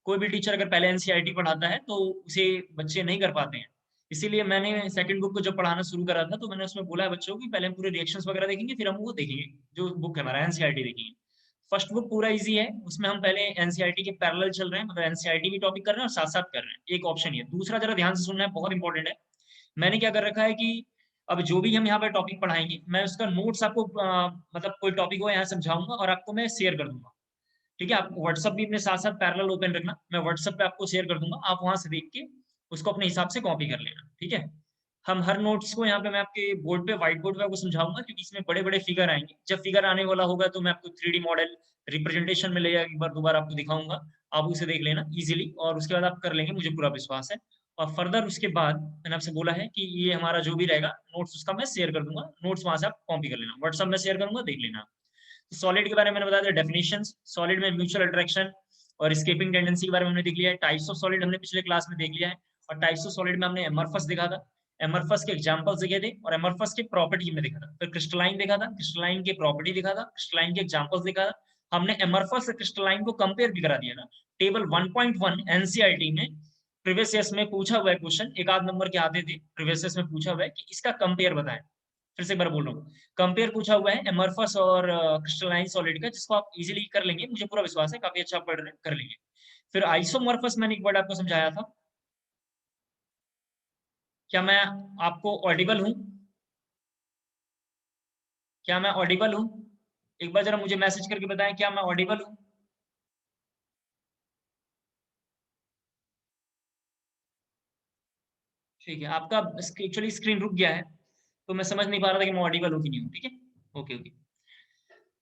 कोई भी टीचर अगर पहले एनसीईआरटी पढ़ाता है तो उसे बच्चे नहीं कर पाते हैं। इसीलिए मैंने सेकंड बुक को जब पढ़ाना शुरू करा था तो मैंने उसमें बोला है बच्चों को कि पहले हम पूरे रिएक्शंस वगैरह देखेंगे, फिर हम वो देखेंगे, जो बुक है हमारा एनसीईआरटी देखेंगे। फर्स्ट बुक पूरा ईज़ी है, उसमें हम पहले एनसीईआरटी के पैरेलल चल रहे हैं, मतलब एनसीईआरटी भी टॉपिक कर रहे हैं और साथ-साथ कर रहे हैं। एक ऑप्शन ये है। दूसरा ज़रा ध्यान से सुनना है, बहुत इंपॉर्टेंट है। मैंने क्या कर रखा है कि अब जो भी हम यहाँ पे टॉपिक पढ़ाएँगे, मैं उसका नोट्स आपको मतलब कोई टॉपिक हो यहाँ समझाऊँगा और आपको मैं शेयर कर दूँगा। ठीक है? आप व्हाट्सएप भी अपने साथ-साथ पैरेलल ओपन रखना। मैं व्हाट्सएप पे आपको शेयर कर दूँगा। आप वहाँ से देख के उसको अपने हिसाब से कॉपी कर लेना। ठीक है? हम हर नोट्स को यहाँ पे मैं आपके बोर्ड पे व्हाइट बोर्ड पे आपको समझाऊँगा क्योंकि इसमें बड़े-बड़े फिगर आएँगे। जब फिगर आने वाला होगा तो मैं आपको 3D मॉडल रिप्रेजेंटेशन में ले जाके एक बार दोबारा आपको दिखाऊँगा। आप उसे देख लेना ईज़िली और उसके बाद आप कर लेंगे, मुझे पूरा विश्वास है। और फर्दर उसके बाद मैंने आपसे बोला है कि ये हमारा जो भी रहेगा नोट्स उसका मैं शेयर कर दूँगा। नोट्स वहाँ से आप कॉपी कर लेना। व्हाट्सएप में शेयर करूँगा, देख लेना। सॉलिड के बारे में मैंने बताया था डेफिनिशंस, सॉलिड में म्यूचुअल अट्रैक्शन और एस्केपिंग टेंडेंसी के बारे में हमने देख लिया है। टाइप्स ऑफ सॉलिड हमने पिछले क्लास में देख लिया है और टाइप्स ऑफ सॉलिड में हमने एमरफस देखा था। एमरफस के एग्जांपल्स देखे थे और एमरफस की प्रॉपर्टी में देखा था। फिर क्रिस्टलाइन देखा था, क्रिस्टलाइन की प्रॉपर्टी देखा था, क्रिस्टलाइन के एग्जांपल्स देखा था। हमने एमरफस और क्रिस्टलाइन को कंपेयर भी करा दिया था। टेबल 1.1 एनसीईआरटी में प्रीवियस ईयर्स में पूछा हुआ है क्वेश्चन, एक आध नंबर के आते थे। प्रीवियस ईयर्स में पूछा हुआ है कि इसका कंपेयर बताएं। फिर से एक बार बोल रहा हूँ, कंपेयर पूछा हुआ है एमरफस और क्रिस्टलाइन सॉलिड का, जिसको आप इजीली कर लेंगे, मुझे पूरा विश्वास है काफी अच्छा पढ़ रहे कर लेंगे। फिर आइसोमॉर्फस मैंने एक वर्ड आपको समझाया था। क्या मैं आपको ऑडिबल हूँ? क्या मैं ऑडिबल हूँ? एक बार जरा मुझे मैसेज करके बताएं, क्या मैं ऑडिबल हूँ? ठीक है, आपका एक्चुअली स्क्रीन रुक गया है, तो मैं समझ नहीं पा रहा था कि मैं ऑडिबल हूँ कि नहीं हूँ। ठीक है, ओके ओके।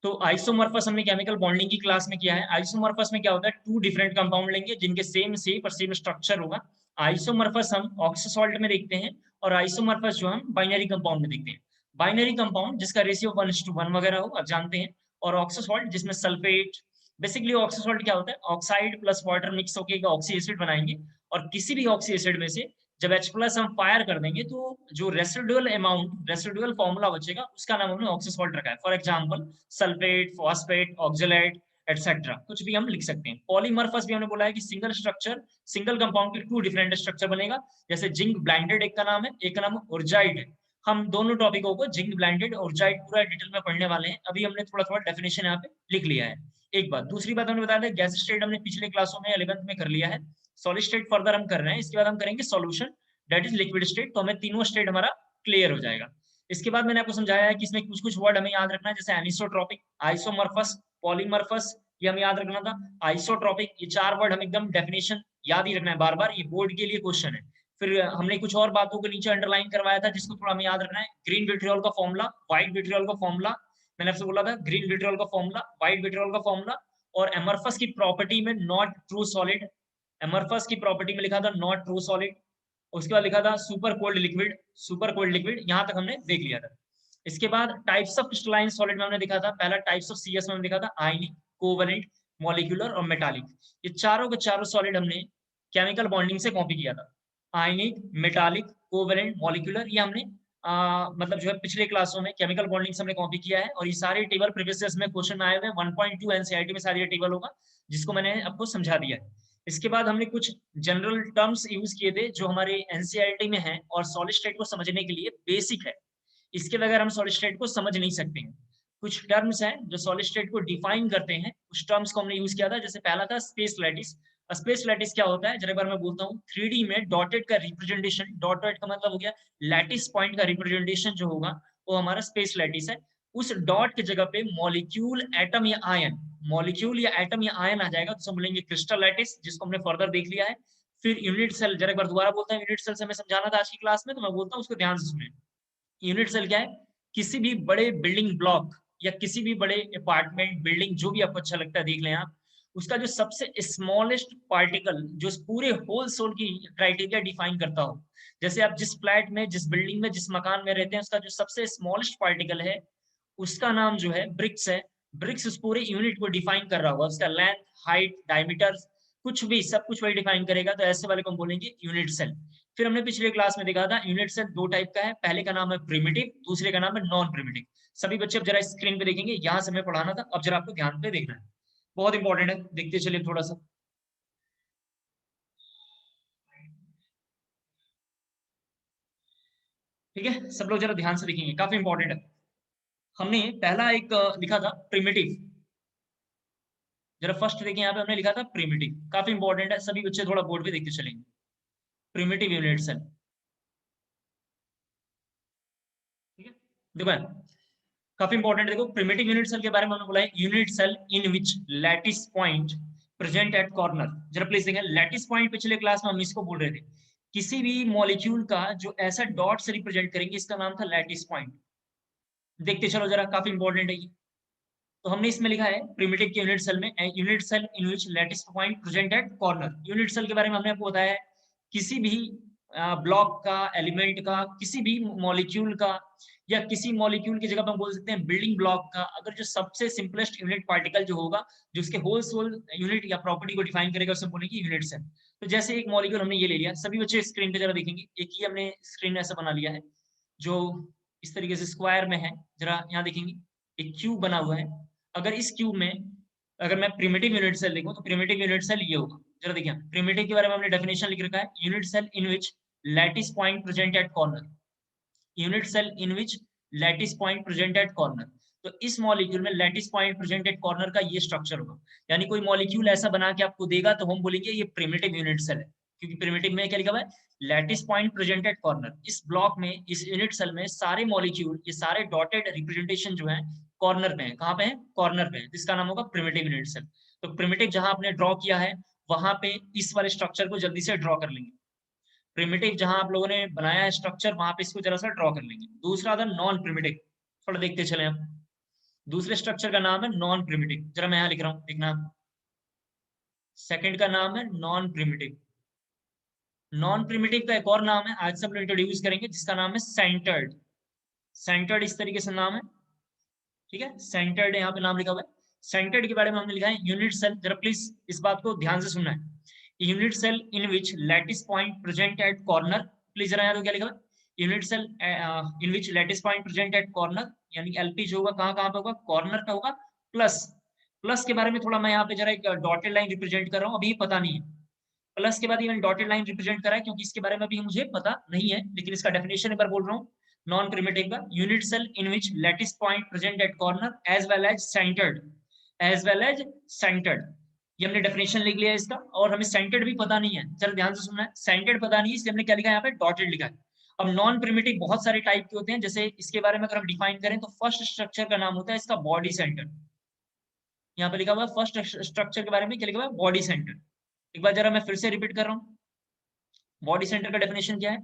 तो आइसोमॉर्फस हमने केमिकल बॉन्डिंग की क्लास में किया है। आइसोमॉर्फस में क्या होता है, टू डिफरेंट कंपाउंड लेंगे जिनके सेम शेप और सेम स्ट्रक्चर होगा। आइसोमॉर्फस हम ऑक्सोसॉल्ट में देखते हैं और आइसोमॉर्फस जो हम बाइनरी कंपाउंड में देखते हैं। बाइनरी कंपाउंड जिसका रेशियो 1:1 वगैरह हो, आप जानते हैं, और ऑक्सोसॉल्ट जिसमें सल्फेट, बेसिकली ऑक्सोसॉल्ट क्या होता है, ऑक्साइड प्लस वाटर मिक्स होके एक ऑक्सी एसिड बनाएंगे और किसी भी ऑक्सी एसिड में से जब H प्लस हम फायर कर देंगे तो जो रेसिडुअल अमाउंट, रेसिडुअल फॉर्मूला बचेगा उसका नाम हमने ऑक्सीसॉल्ट रखा है। For example sulphate, phosphate, oxalate etcetera, कुछ भी हम लिख सकते हैं। पॉलीमर्फस भी हमने बोला है कि सिंगल स्ट्रक्चर, सिंगल कंपाउंड के टू डिफरेंट स्ट्रक्चर बनेगा। जैसे जिंक ब्लाइंडेड एक का नाम है, एक का नाम उर्जाइड है। हम दोनों टॉपिकों को जिंक ब्लाइंडेड और उर्जाइड पूरा डिटेल में पढ़ने वाले हैं। अभी हमने थोड़ा थोड़ा डेफिनेशन यहाँ पे लिख लिया है। एक बात, दूसरी बात हमने बताया था गैस स्टेट हमने पिछले क्लासों में 11th में कर लिया है। सॉलिड स्टेट फर्दर हम कर रहे हैं, इसके बाद हम करेंगे solution, that is liquid state. तो हमें तीनों स्टेट हमारा क्लियर हो जाएगा। इसके बाद मैंने आपको समझाया है कि इसमें कुछ कुछ वर्ड हमें याद रखना है, जैसे एनिसोट्रॉपिक, आइसोमॉर्फस, पॉलीमॉर्फस, ये हमें याद रखना था। आइसोट्रॉपिक, ये चार वर्ड हमें एकदम डेफिनेशन याद ही रखना है बार बार, ये बोर्ड के लिए क्वेश्चन है। फिर हमने कुछ और बातों को नीचे अंडरलाइन करवाया था जिसको थोड़ा हमें याद रखना है। ग्रीन विट्रियोल का फॉर्मूला, व्हाइट विट्रियोल का फॉर्मूला, मैंने आपसे बोला था ग्रीन विट्रियोल का फॉर्मूला, व्हाइट विट्रियोल का फॉर्मूला, और एमरफस की प्रॉपर्टी में नॉट ट्रू सॉलिड, एमरफस की प्रॉपर्टी में लिखा था नॉट ट्रू सॉलिड। उसके बाद लिखा था super cold liquid, super cold liquid, यहाँ तक हमने देख लिया था। इसके बाद टाइप्स ऑफ क्रिस्टलाइन सॉलिड में हमने देखा था, पहला टाइप्स ऑफ सीएस में हमने देखा था आयनिक, कोवेलेंट, मॉलिक्यूलर और मेटालिक। ये चारों के चारों सॉलिड हमने केमिकल बॉन्डिंग से कॉपी किया था। आयनिक, मेटालिक, कोवेलेंट, मॉलिक्यूलर, ये हमने मतलब जो है पिछले क्लासों में केमिकल बॉन्डिंग से हमने कॉपी किया है और ये सारे टेबल प्रीवियस ईयर्स में क्वेश्चन आए हुए हैं। 1.2 एनसीईआरटी में सारे ये टेबल होगा जिसको मैंने आपको समझा दिया है। इसके बाद हमने कुछ जनरल टर्म्स यूज किए थे जो हमारे एनसीईआरटी में हैं और सॉलिड स्टेट को समझने के लिए बेसिक है। इसके बगैर हम सॉलिड स्टेट को समझ नहीं सकते हैं। कुछ टर्म्स हैं जो सॉलिड स्टेट को डिफाइन करते हैं, उस टर्म्स को हमने यूज किया था। जैसे पहला था स्पेस लैटिस। स्पेस लैटिस क्या होता है, जरा एक बार मैं बोलता हूँ। 3D में डॉटेड का रिप्रेजेंटेशन, डॉटेड का मतलब हो गया लैटिस पॉइंट का रिप्रेजेंटेशन जो होगा वो हमारा स्पेस लैटिस है। उस डॉट की जगह पे मॉलिक्यूल, एटम या आयन, मॉलिक्यूल या एटम या आयन आ जाएगा तो बोलेंगे क्रिस्टल लैटिस, जिसको हमने फर्दर देख लिया है। फिर यूनिट सेल, जरा एक बार दोबारा बोलता हूँ, यूनिट सेल से मैं समझाना था आज की क्लास में, तो मैं बोलता हूँ उसको ध्यान से सुने। यूनिट सेल क्या है, किसी भी बड़े बिल्डिंग ब्लॉक या किसी भी बड़े अपार्टमेंट बिल्डिंग जो भी आपको अच्छा लगता है देख लें आप, उसका जो सबसे स्मॉलेस्ट पार्टिकल जो इस पूरे होल सोल की क्राइटेरिया डिफाइन करता हो। जैसे आप जिस फ्लैट में, जिस बिल्डिंग में, जिस मकान में रहते हैं, उसका जो सबसे स्मॉलेस्ट पार्टिकल है उसका नाम जो है ब्रिक्स है। ब्रिक्स उस पूरे यूनिट को डिफाइन कर रहा होगा, उसका लेंथ, हाइट, डायमीटर, कुछ भी, सब कुछ वही डिफाइन करेगा, तो ऐसे वाले को हम बोलेंगे यूनिट सेल। फिर हमने पिछले क्लास में देखा था यूनिट सेल दो टाइप का है, पहले का नाम है प्रिमिटिव, दूसरे का नाम है नॉन प्रिमिटिव। सभी बच्चे अब जरा स्क्रीन पे देखेंगे, यहाँ से हमें पढ़ाना था, अब जरा आपको ध्यान पे देखना है, बहुत इंपॉर्टेंट है, देखते चलिए थोड़ा सा। ठीक है, सब लोग जरा ध्यान से देखेंगे, काफी इंपॉर्टेंट है। हमने पहला एक लिखा था प्रिमिटिव, जरा फर्स्ट देखें, यहाँ पे हमने लिखा था प्रिमिटिव, काफी इंपॉर्टेंट है, सभी बच्चे थोड़ा बोर्ड पे देखते चलेंगे। प्रिमिटिव यूनिट सेल, ठीक है, देखो काफी इंपॉर्टेंट है। देखो प्रिमिटिव यूनिट सेल के बारे में हमने बोला है, unit cell in which lattice point present at corner. जरा प्लीज देखें, लैटिस पॉइंट पिछले क्लास में हम इसको बोल रहे थे, किसी भी मॉलिक्यूल का जो ऐसा डॉट से रिप्रेजेंट करेंगे, इसका नाम था लैटिस पॉइंट। देखते चलो जरा, काफी इंपॉर्टेंट है ये। तो हमने इसमें लिखा है प्रिमिटिव के यूनिट सेल में, unit cell in which lattice point present at corner. Unit cell के बारे में हमने आपको बताया है, किसी भी ब्लॉक का, एलिमेंट का, किसी भी मॉलिक्यूल का, या किसी मॉलिक्यूल की जगह पर हम बोल सकते हैं बिल्डिंग ब्लॉक का, अगर जो सबसे सिंपलेस्ट यूनिट पार्टिकल जो होगा, जो उसके होल सोल यूनिट या प्रॉपर्टी को डिफाइन करेगा, उसे बोलेंगे यूनिट सेल। तो जैसे एक मॉलिक्यूल हमने ये ले लिया, सभी बच्चे स्क्रीन पे जरा देखेंगे, एक ही हमने स्क्रीन ऐसा बना लिया है जो इस तरीके से स्क्वायर में है। जरा यहाँ देखेंगे, एक क्यूब बना हुआ है। अगर इस क्यूब में अगर मैं प्रिमिटिव यूनिट सेल लिखूं, तो प्रिमिटिव यूनिट सेल ये होगा। जरा देखिए, प्रिमिटिव के बारे में हमने डेफिनेशन लिख रखा है, unit cell in which lattice point present at corner. Unit cell in which lattice point present at corner. तो इस मॉलिक्यूल में lattice point present at corner का ये स्ट्रक्चर होगा। यानी कोई मॉलिक्यूल ऐसा बना के आपको देगा तो हम बोलेंगे ये प्रिमिटिव यूनिट सेल है, क्योंकि प्रिमिटिव में क्या लिखा हुआ है, lattice point present at corner. इस ब्लॉक में, इस यूनिट सेल में सारे मॉलिक्यूल, ये सारे डॉटेड रिप्रेजेंटेशन जो है कॉर्नर पे है। कहाँ पे है? कॉर्नर पे है, जिसका नाम होगा प्रिमिटिव यूनिट सेल। तो प्रिमिटिव जहां आपने ड्रॉ किया है, वहां पे इस वाले स्ट्रक्चर को जल्दी से ड्रॉ कर लेंगे। प्रिमिटिव जहां आप लोगों ने बनाया है स्ट्रक्चर, वहां पे इसको जरा सा ड्रॉ कर लेंगे। दूसरा था नॉन प्रिमिटिव, थोड़ा देखते चले हम। दूसरे स्ट्रक्चर का नाम है नॉन प्रिमिटिव, जरा मैं यहाँ लिख रहा हूँ, देखना। सेकंड का नाम है नॉन प्रिमिटिव। नॉन प्रिमिटिव का एक और नाम है, आज सब लोग इंट्रोड्यूस करेंगे, जिसका नाम है सेंटर्ड। सेंटर्ड इस तरीके से नाम है, ठीक है, सेंटर्ड यहाँ पे नाम लिखा हुआ है। सेंटर्ड के बारे में हमने लिखा है यूनिट सेल, जरा प्लीज इस बात को ध्यान से सुनना है, unit cell in which lattice point present at corner. Please जरा यहाँ क्या लिखा हुआ है, unit cell in which lattice point present at corner, यानी एलपी जो होगा कहाँ कहाँ पे होगा, कॉर्नर पे होगा। प्लस, प्लस के बारे में थोड़ा मैं यहाँ पे जरा एक डॉटेड लाइन रिप्रेजेंट कर रहा हूँ, अभी पता नहीं है। प्लस के बाद ये मैंने डॉटेड लाइन रिप्रेजेंट करा है, क्योंकि इसके बारे में अभी मुझे पता नहीं है, लेकिन इसका डेफिनेशन एक बार बोल रहा हूँ। नॉन प्रिमिटिव का, unit cell in which lattice point present at corner as well as centred, as well as centred. ये हमने डेफिनेशन लिख लिया है इसका, और हमें सेंटर्ड भी पता नहीं है, चलो ध्यान से सुनना है। सेंटर्ड पता नहीं है, इसलिए हमने क्या लिखा है यहाँ पे, डॉटेड लिखा है। अब नॉन प्रिमिटिव बहुत सारे टाइप के होते हैं, जैसे इसके बारे में अगर हम डिफाइन करें तो फर्स्ट स्ट्रक्चर का नाम होता है इसका बॉडी सेंटर। यहाँ पे लिखा हुआ है फर्स्ट स्ट्रक्चर के बारे में क्या लिखा हुआ है, बॉडी सेंटर। एक बार जरा मैं फिर से रिपीट कर रहा हूँ, बॉडी सेंटर का डेफिनेशन क्या है।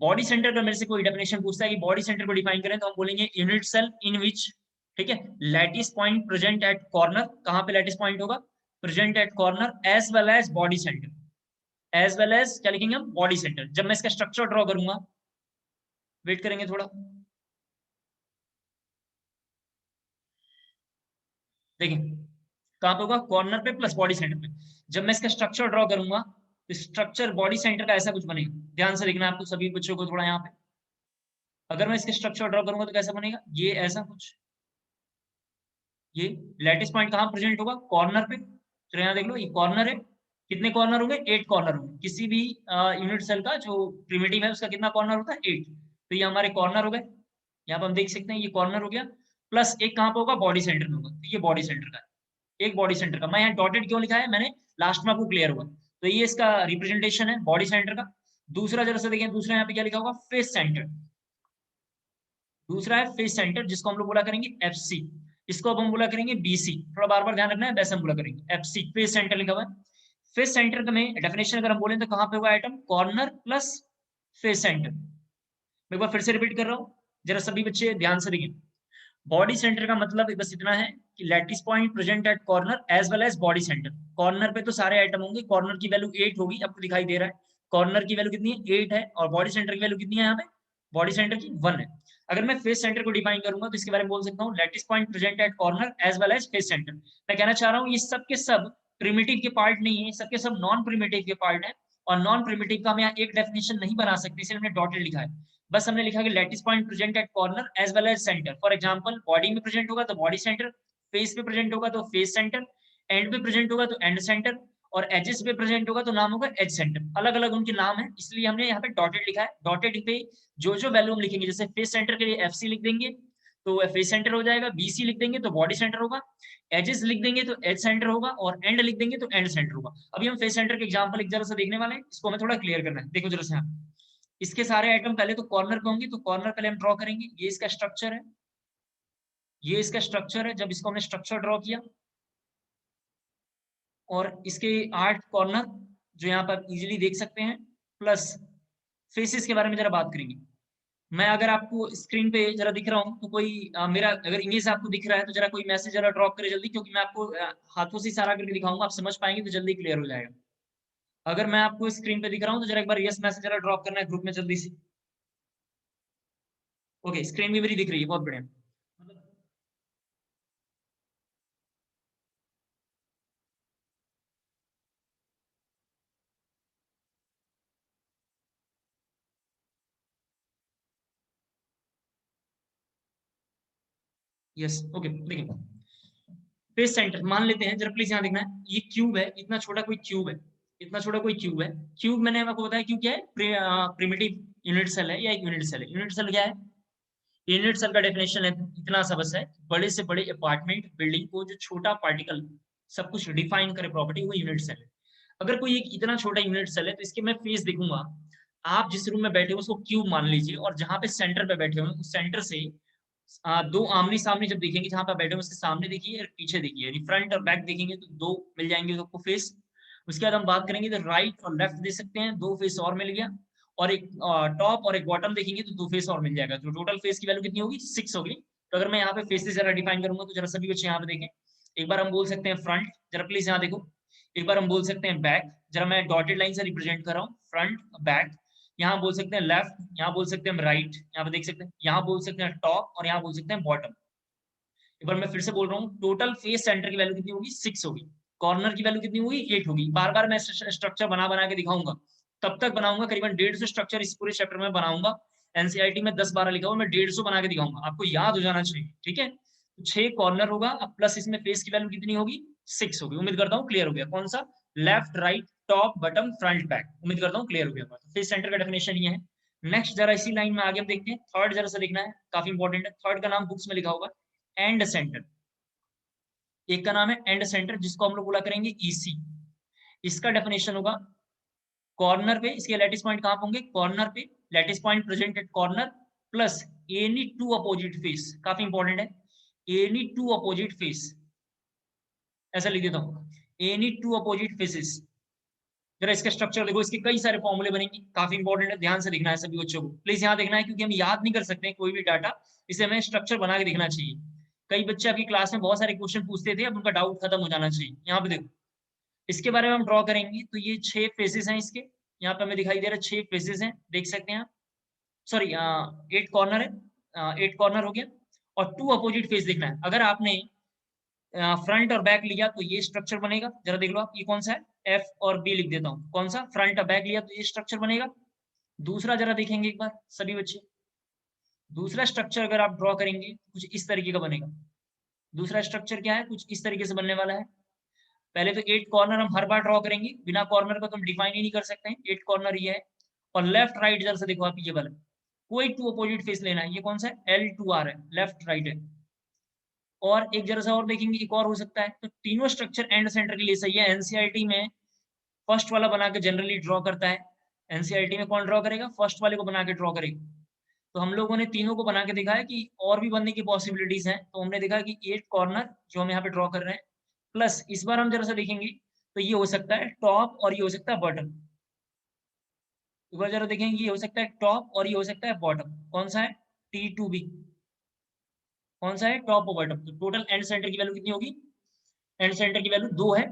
बॉडी सेंटर का मेरे से कोई डेफिनेशन पूछता है कि बॉडी सेंटर को डिफाइन करें, तो हम बोलेंगे यूनिट सेल इन विच, ठीक है, lattice point present at corner. कहां पे लैटिस पॉइंट होगा, present at corner, as well as body centre. As well as क्या लिखेंगे हम, बॉडी सेंटर। जब मैं इसका स्ट्रक्चर ड्रॉ करूंगा, वेट करेंगे थोड़ा, देखिए कहां पे होगा, कॉर्नर पे प्लस बॉडी सेंटर पे। जब मैं इसका स्ट्रक्चर ड्रॉ करूंगा, तो स्ट्रक्चर बॉडी सेंटर का ऐसा कुछ बनेगा। ध्यान से देखना आपको सभी बच्चों को थोड़ा यहाँ पे, अगर मैं इसके स्ट्रक्चर ड्रॉ करूंगा तो कैसा बनेगा, ये ऐसा कुछ। ये लैटिस पॉइंट कहाँ प्रेजेंट होगा, कॉर्नर पे। तो यहाँ देख लो, ये कॉर्नर है, कितने कॉर्नर होंगे, 8 कॉर्नर होंगे। किसी भी यूनिट सेल का जो प्रिमिटिव है उसका कितना कॉर्नर होता है, 8। तो ये हमारे कॉर्नर हो गए, यहाँ पर हम देख सकते हैं ये कॉर्नर हो गया। प्लस एक कहाँ पे होगा, बॉडी सेंटर में होगा, तो ये बॉडी सेंटर का, एक बॉडी सेंटर का। मैं यहाँ डॉटेड क्यों लिखा है मैंने, लास्ट में आपको क्लियर हुआ। तो ये इसका रिप्रेजेंटेशन है बॉडी सेंटर का। दूसरा जरा सा देखें, दूसरा यहाँ पे क्या लिखा होगा, फेस सेंटर। दूसरा है फेस सेंटर, जिसको हम लोग बोला करेंगे एफसी। इसको अब हम बोला करेंगे बीसी, थोड़ा बार बार ध्यान रखना है, वैसे हम बोला करेंगे एफसी, फेस सेंटर लिखा हुआ है। फेस सेंटर में डेफिनेशन अगर हम बोले तो कहां पे होगा item, corner plus face centre. मैं एक बार फिर से रिपीट कर रहा हूं, जरा सभी बच्चे ध्यान से देखिए। बॉडी सेंटर का मतलब बस इतना है कि lattice point present at corner as well as body centre. Corner पे तो सारे आइटम होंगे, कॉर्नर की वैल्यू 8 होगी, आपको दिखाई दे रहा है। कॉर्नर की वैल्यू कितनी है, 8 है, और बॉडी सेंटर की वैल्यू कितनी है यहाँ पे, बॉडी सेंटर की 1 है। अगर मैं फेस सेंटर को डिफाइन करूंगा तो इसके बारे में बोल सकता हूँ, lattice point present at corner as well as face centre. मैं कहना चाह रहा हूँ ये सब के सब प्रिमिटिव के पार्ट नहीं है, सबके सब नॉन प्रिमिटिव के पार्ट है। और नॉन प्रिमिटिव का हम यहाँ एक डेफिनेशन नहीं बना सकते, इसलिए हमने डॉटेड लिखा है। बस हमने लिखा कि lattice point present at corner as well as centre. For example, body में प्रेजेंट होगा तो बॉडी सेंटर, फेस पे प्रेजेंट होगा तो फेस सेंटर, एंड पे प्रेजेंट होगा तो एंड सेंटर, और एजेस पे प्रेजेंट होगा तो नाम होगा एज सेंटर। अलग अलग उनके नाम है, इसलिए हमने यहाँ पे डॉटेड लिखा है। डॉटेड पे जो जो वैल्यू हम लिखेंगे, जैसे फेस सेंटर के लिए एफसी लिख देंगे तो फेस सेंटर हो जाएगा, बीसी लिख देंगे तो बॉडी सेंटर होगा, एजेस लिख देंगे तो एज सेंटर होगा, और एंड लिख देंगे तो एंड सेंटर होगा। अभी हम फेस सेंटर के एग्जाम्पल एक जरा सा देखने वाले हैं, इसको हमें थोड़ा क्लियर करना है। देखो जरा से यहाँ इसके सारे आइटम पहले तो कॉर्नर पे होंगे, तो कॉर्नर पहले हम ड्रॉ करेंगे। ये इसका स्ट्रक्चर है, ये इसका स्ट्रक्चर है। जब इसको हमने स्ट्रक्चर ड्रॉ किया और इसके 8 कॉर्नर जो यहाँ पर इजीली देख सकते हैं, प्लस फेसेस के बारे में जरा बात करेंगे। मैं अगर आपको स्क्रीन पे जरा दिख रहा हूँ तो कोई मेरा अगर इमेज आपको दिख रहा है तो जरा कोई मैसेज जरा ड्रॉप करे जल्दी, क्योंकि मैं आपको हाथों से इशारा करके दिखाऊंगा, आप समझ पाएंगे तो जल्दी क्लियर हो जाएगा। अगर मैं आपको स्क्रीन पे दिख रहा हूँ तो जरा एक बार यस मैसेज जरा ड्रॉप करना है ग्रुप में जल्दी से। ओके, स्क्रीन भी मेरी दिख रही है, बहुत बढ़िया। यस, ओके, देखिए फेस सेंटर मान लेते हैं, जरा प्लीज यहाँ देखना है, ये क्यूब है, इतना छोटा कोई क्यूब है, इतना छोटा कोई क्यूब है। क्यूब मैंने आपको बताया क्यूब क्या है, प्रिमिटिव यूनिट सेल है या एक यूनिट सेल है। यूनिट सेल क्या है, यूनिट सेल का डेफिनेशन है इतना सा बस है, बड़े से बड़े अपार्टमेंट बिल्डिंग को जो छोटा पार्टिकल सब कुछ डिफाइन करे प्रॉपर्टी, वो यूनिट सेल है। अगर कोई एक इतना छोटा यूनिट सेल है तो इसके मैं फेस देखूंगा। आप जिस रूम में बैठे हो उसको क्यूब मान लीजिए, और जहां पे सेंटर पे बैठे हो उस सेंटर से दो आमने सामने जब देखेंगे, जहां पर बैठे हो उसके सामने देखिए और पीछे देखिए, यानी फ्रंट और बैक देखेंगे तो दो मिल जाएंगे आपको फेस। उसके बाद हम बात करेंगे तो राइट और लेफ्ट दे सकते हैं, दो फेस और मिल गया। और एक टॉप और एक बॉटम देखेंगे तो दो फेस और मिल जाएगा, तो टोटल फेस की वैल्यू कितनी होगी, 6 होगी। तो अगर मैं यहाँ पे फेसेस जरा डिफाइन करूंगा तो जरा सभी बच्चे यहाँ पे देखें। एक बार हम बोल सकते हैं फ्रंट, जरा प्लीज यहाँ देखो। एक बार हम बोल सकते हैं बैक, जरा मैं डॉटेड लाइन से रिप्रेजेंट कर रहा हूँ, फ्रंट बैक। यहाँ बोल सकते हैं लेफ्ट, यहाँ बोल सकते हैं राइट, यहाँ पे देख सकते हैं, यहाँ बोल सकते हैं टॉप, और यहाँ बोल सकते हैं बॉटम। एक बार मैं फिर से बोल रहा हूँ, टोटल फेस सेंटर की वैल्यू कितनी होगी, 6 होगी। कॉर्नर की वैल्यू कितनी होगी, 8 होगी। बार बार मैं स्ट्रक्चर बना बना के दिखाऊंगा, तब तक बनाऊंगा करीबन 150 स्ट्रक्चर इस पूरे चैप्टर में बनाऊंगा। एनसीईआरटी में 10-12 लिखा हुआ, मैं 150 बना के दिखाऊंगा, आपको याद हो जाना चाहिए, ठीक है। तो 6 कॉर्नर होगा, अब प्लस इसमें फेस की वैल्यू कितनी होगी, 6 होगी। उम्मीद करता हूँ क्लियर हो गया, कौन सा, left right top bottom front back. उम्मीद करता हूँ क्लियर हो गया। फेस सेंटर का डेफिनेशन ये है। नेक्स्ट जरा इसी लाइन में आगे हम देखते हैं, थर्ड जरा सा देखना है, काफी इंपॉर्टेंट है। थर्ड का नाम बुक्स में लिखा होगा एंड सेंटर। एक का नाम है एंड सेंटर, जिसको हम लोग बोला करेंगे ईसी। इसका डेफिनेशन होगा कॉर्नर पे, इसके लैटिस पॉइंट कहां होंगे, कॉर्नर पे, lattice point present at corner, plus any two opposite face. काफी इंपॉर्टेंट है, एनी टू अपोजिट फेस, ऐसा लिख देता हूं, एनी टू अपोजिट फेसेस। जरा इसका स्ट्रक्चर देखो, इसके कई सारे फॉर्मूले बनेंगे, काफी इंपॉर्टेंट है, ध्यान से देखना है सभी बच्चों को, प्लीज यहाँ देखना है, क्योंकि हम याद नहीं कर सकते हैं कोई भी डाटा, इसे हमें स्ट्रक्चर बना के देखना चाहिए। कई बच्चे आपकी क्लास में बहुत सारे क्वेश्चन पूछते थे, अब उनका डाउट खत्म हो जाना चाहिए। यहाँ पे देखो, इसके बारे में हम ड्रॉ करेंगे तो ये 6 फेसेस हैं इसके, यहाँ पे हमें दिखाई दे रहा है 6 फेसेस हैं, देख सकते हैं आप। सॉरी 8 कॉर्नर है, 8 कॉर्नर हो गया, और 2 अपोजिट फेस देखना है। अगर आपने फ्रंट और बैक लिया तो ये स्ट्रक्चर बनेगा, जरा देख लो आप, ये कौन सा है, एफ और बी लिख देता हूँ, कौन सा, फ्रंट और बैक लिया तो ये स्ट्रक्चर बनेगा। दूसरा जरा देखेंगे एक बार सभी बच्चे, दूसरा स्ट्रक्चर अगर आप ड्रॉ करेंगे कुछ इस तरीके का बनेगा। दूसरा स्ट्रक्चर क्या है, कुछ इस तरीके से बनने वाला है। पहले तो 8 कॉर्नर हम हर बार ड्रॉ करेंगे, बिना कॉर्नर का तो हम डिफाइन ही नहीं कर सकते हैं। 8 कॉर्नर ये है, और लेफ्ट राइट जरा से देखो आप, ये वाला कोई 2 अपोजिट फेस लेना है, ये कौन सा है, L2R है, लेफ्ट राइट है। और एक जरा सा और देखेंगे, एक और हो सकता है। तो तीनों स्ट्रक्चर एंड सेंटर के लिए सही है। एनसीईआरटी में फर्स्ट वाला बना के जनरली ड्रॉ करता है, एनसीईआरटी में कौन ड्रॉ करेगा, फर्स्ट वाले को बना के ड्रॉ करेगा। तो हम लोगों ने तीनों को बना के देखा है कि और भी बनने की पॉसिबिलिटीज हैं, तो हमने देखा कि 8 कॉर्नर जो हम यहाँ पे ड्रॉ कर रहे हैं, प्लस इस बार हम जरा सा देखेंगे तो ये हो सकता है टॉप और ये हो सकता है बॉटम। एक बार जरा देखेंगे, ये हो सकता है टॉप और ये हो सकता है बॉटम, कौन सा है, T2B, कौन सा है, टॉप और बॉटम। तो टोटल एंड सेंटर की वैल्यू कितनी होगी, एंड सेंटर की वैल्यू 2 है,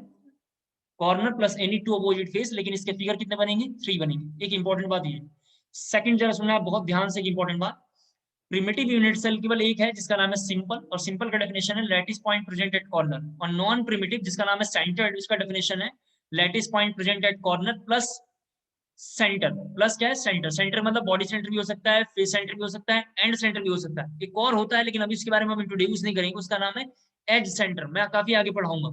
corner plus any two opposite face, लेकिन इसके फिगर कितने बनेंगे, 3 बनेंगे। एक इंपॉर्टेंट बात ये, सेकंड जरा सुनना आप बहुत ध्यान से, एक इंपॉर्टेंट बात, प्रिमिटिव यूनिट सेल केवल एक है जिसका नाम है सिंपल, और सिंपल का डेफिनेशन है lattice point present at corner. और नॉन प्रिमिटिव जिसका नाम है सेंटर्ड, उसका डेफिनेशन है lattice point present at corner plus centre. Plus क्या है, सेंटर। सेंटर मतलब बॉडी सेंटर भी हो सकता है, फेस सेंटर भी हो सकता है, एंड सेंटर भी हो सकता है। एक और होता है लेकिन अभी इसके बारे में हम इंट्रोड्यूस नहीं करेंगे, उसका नाम है एज सेंटर, मैं काफी आगे पढ़ाऊंगा।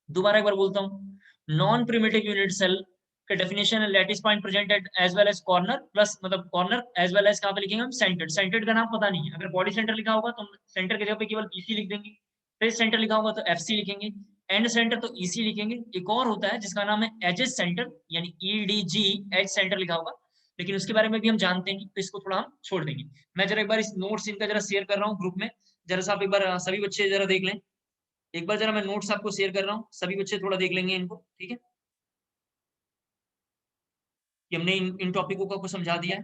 दोबारा एक बार बोलता हूँ, नॉन प्रिमिटिव यूनिट सेल का डेफिनेशन है lattice point present at as well as corner plus मतलब कॉर्नर एज वेल एज कहाँ पे लिखेंगे हम सेंटर्ड। सेंटर्ड का नाम पता नहीं है, अगर बॉडी सेंटर लिखा होगा तो हम सेंटर की जगह पे केवल बीसी लिख देंगे, फेस सेंटर लिखा होगा तो एफसी लिखेंगे, एंड सेंटर तो ईसी लिखेंगे। एक और होता है जिसका नाम है एजेस सेंटर यानी ईडीजी एज सेंटर लिखा होगा, लेकिन उसके बारे में भी हम जानते नहीं तो इसको थोड़ा हम छोड़ देंगे। मैं जरा एक बार इस नोट्स इनका जरा शेयर कर रहा हूँ ग्रुप में, जरा सा आप एक बार सभी बच्चे जरा देख लें। एक बार जरा मैं नोट्स आपको शेयर कर रहा हूँ, सभी बच्चे थोड़ा देख लेंगे इनको, ठीक है, कि हमने इन टॉपिकों को आपको समझा दिया है।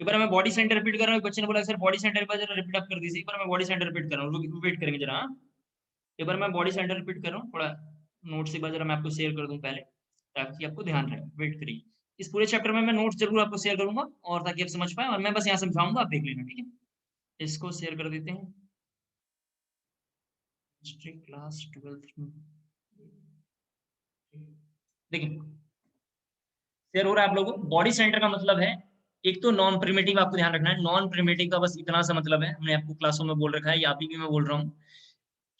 एक बार मैं बॉडी सेंटर रिपीट कर रहा हूँ, एक बच्चे ने बोला सर बॉडी सेंटर एक बार जरा रिपीट आप कर दीजिए। एक बार मैं बॉडी सेंटर रिपीट कर रहा हूँ, वेट करेंगे जरा। हाँ, एक बार मैं बॉडी सेंटर रिपीट कर रहा हूँ, थोड़ा नोट्स एक बार जरा मैं आपको शेयर कर दूं पहले, ताकि आपको ध्यान रहे। वेट करिए, इस पूरे चैप्टर में मैं नोट्स जरूर आपको शेयर करूंगा, और ताकि आप समझ पाए, और मैं बस यहाँ समझाऊंगा, आप देख लेना, ठीक है। इसको शेयर कर देते हैं, हिस्ट्री क्लास 12th। देखिए शेयर हो रहा है आप लोगों को। बॉडी सेंटर का मतलब है, एक तो नॉन प्रिमिटिव, आपको ध्यान रखना है, नॉन प्रिमिटिव का बस इतना सा मतलब है, हमने आपको क्लासों में बोल रखा है, या भी मैं बोल रहा हूँ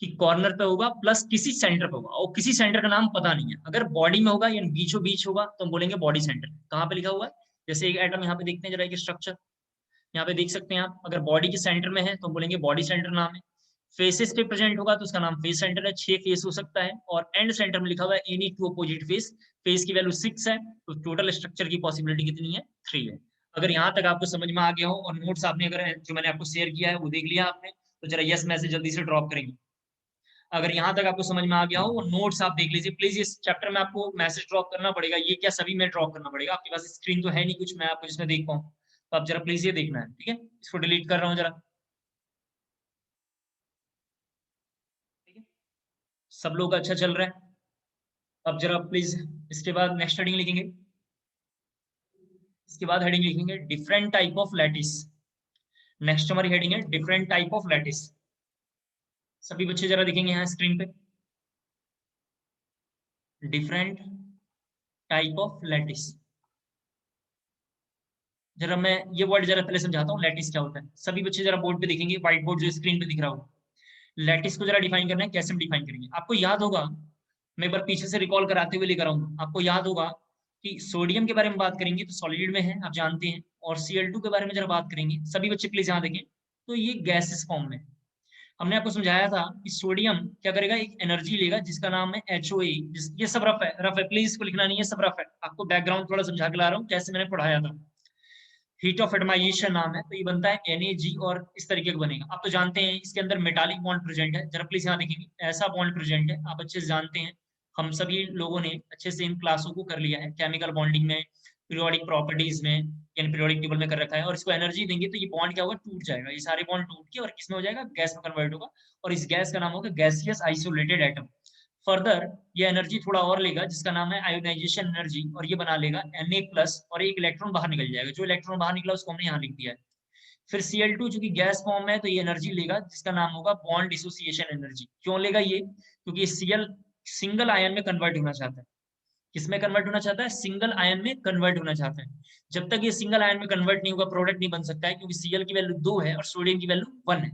कि कॉर्नर पे होगा प्लस किसी सेंटर पे होगा, और किसी सेंटर का नाम पता नहीं है। अगर बॉडी में होगा या बीचों बीच होगा तो हम बोलेंगे बॉडी सेंटर। कहाँ पे लिखा हुआ है, जैसे एक एटम यहाँ पे देखते हैं जरा, एक स्ट्रक्चर यहाँ पे देख सकते हैं आप, अगर बॉडी के सेंटर में है तो बोलेंगे बॉडी सेंटर नाम है। फेसेस पे प्रेजेंट होगा तो उसका नाम फेस सेंटर है, 6 फेस हो सकता है, और एंड सेंटर में लिखा हुआ है any two opposite face, face की वैल्यू 6 है, तो टोटल स्ट्रक्चर की पॉसिबिलिटी कितनी है, 3 है। अगर यहाँ तक आपको समझ में आ गया हो, और नोट्स आपने अगर जो मैंने आपको शेयर किया है वो देख लिया आपने, तो जरा यस मैसेज जल्दी से ड्रॉप करेंगे। अगर यहाँ तक आपको समझ में आ गया हो, और नोट्स आप देख लीजिए प्लीज। इस चैप्टर में आपको मैसेज ड्रॉप करना पड़ेगा, ये क्या सभी में ड्रॉप करना पड़ेगा, आपके पास स्क्रीन तो है नहीं कुछ मैं आपको जिसमें देख पाऊँ, तो आप जरा प्लीज ये देखना है, ठीक है। इसको डिलीट कर रहा हूँ जरा, ठीक है। सब लोग अच्छा चल रहा है। अब जरा प्लीज इसके बाद नेक्स्ट हेडिंग लिखेंगे, इसके बाद हेडिंग लिखेंगे different type of lattice. Next हमारी हेडिंग है डिफरेंट टाइप ऑफ लैटिस। सभी बच्चे जरा दिखेंगे यहाँ स्क्रीन पे, डिफरेंट टाइप ऑफ लैटिस। जरा मैं ये वर्ड जरा पहले समझाता हूँ लैटिस क्या होता है। सभी बच्चे जरा बोर्ड पे देखेंगे, व्हाइट बोर्ड जो स्क्रीन पे दिख रहा हो। लैटिस को जरा डिफाइन करना है, कैसे हम डिफाइन करेंगे, आपको याद होगा, मैं एक बार पीछे से रिकॉल कराते हुए लेकर आऊंगा। आपको याद होगा कि सोडियम के बारे में बात करेंगे तो सॉलिड में है, आप जानते हैं, और Cl2 के बारे में जरा बात करेंगे, सभी बच्चे प्लीज यहाँ देखें, तो ये गैसेस फॉर्म में। हमने आपको समझाया था कि सोडियम क्या करेगा, एक एनर्जी लेगा जिसका नाम है HOA। ये सब रफ है, प्लीज इसको लिखना नहीं है, सब रफ है, आपको बैकग्राउंड थोड़ा समझा के ला रहा हूँ कैसे मैंने पढ़ाया था। हीट ऑफ एटमाइजेशन नाम है, तो ये बनता है NAG, और इस तरीके का बनेगा। आप तो जानते हैं इसके अंदर मेटालिक बॉन्ड प्रेजेंट है, जरा प्लीज यहाँ देखेंगे, ऐसा बॉन्ड प्रेजेंट है, आप अच्छे से जानते हैं, हम सभी लोगों ने अच्छे से इन क्लासों को कर लिया है, केमिकल बॉन्डिंग में, पीरियोडिक प्रॉपर्टीज में, यानी पीरियोडिक टेबल में कर रखा है। और इसको एनर्जी देंगे तो ये बॉन्ड क्या होगा, टूट जाएगा, ये सारे बॉन्ड टूट के और किसमें हो जाएगा, गैस में कन्वर्ट होगा, और इस गैस का नाम होगा गैसियस आइसोलेटेड एटम। फर्दर ये एनर्जी थोड़ा और लेगा जिसका नाम है आयोनाइजेशन एनर्जी, और ये बना लेगा Na+, और एक इलेक्ट्रॉन बाहर निकल जाएगा, जो इलेक्ट्रॉन बाहर निकला उसको हमने यहाँ लिख दिया है। फिर Cl2 जो कि गैस फॉर्म है, तो ये एनर्जी लेगा जिसका नाम होगा बॉन्ड डिसोसिएशन एनर्जी। क्यों लेगा ये, क्योंकि Cl सिंगल आयन में कन्वर्ट होना चाहता है। किसमें कन्वर्ट होना चाहता है, सिंगल आयन में कन्वर्ट होना चाहता है। जब तक ये सिंगल आयन में कन्वर्ट नहीं होगा प्रोडक्ट नहीं बन सकता है, क्योंकि Cl की वैल्यू 2 है और सोडियम की वैल्यू 1 है।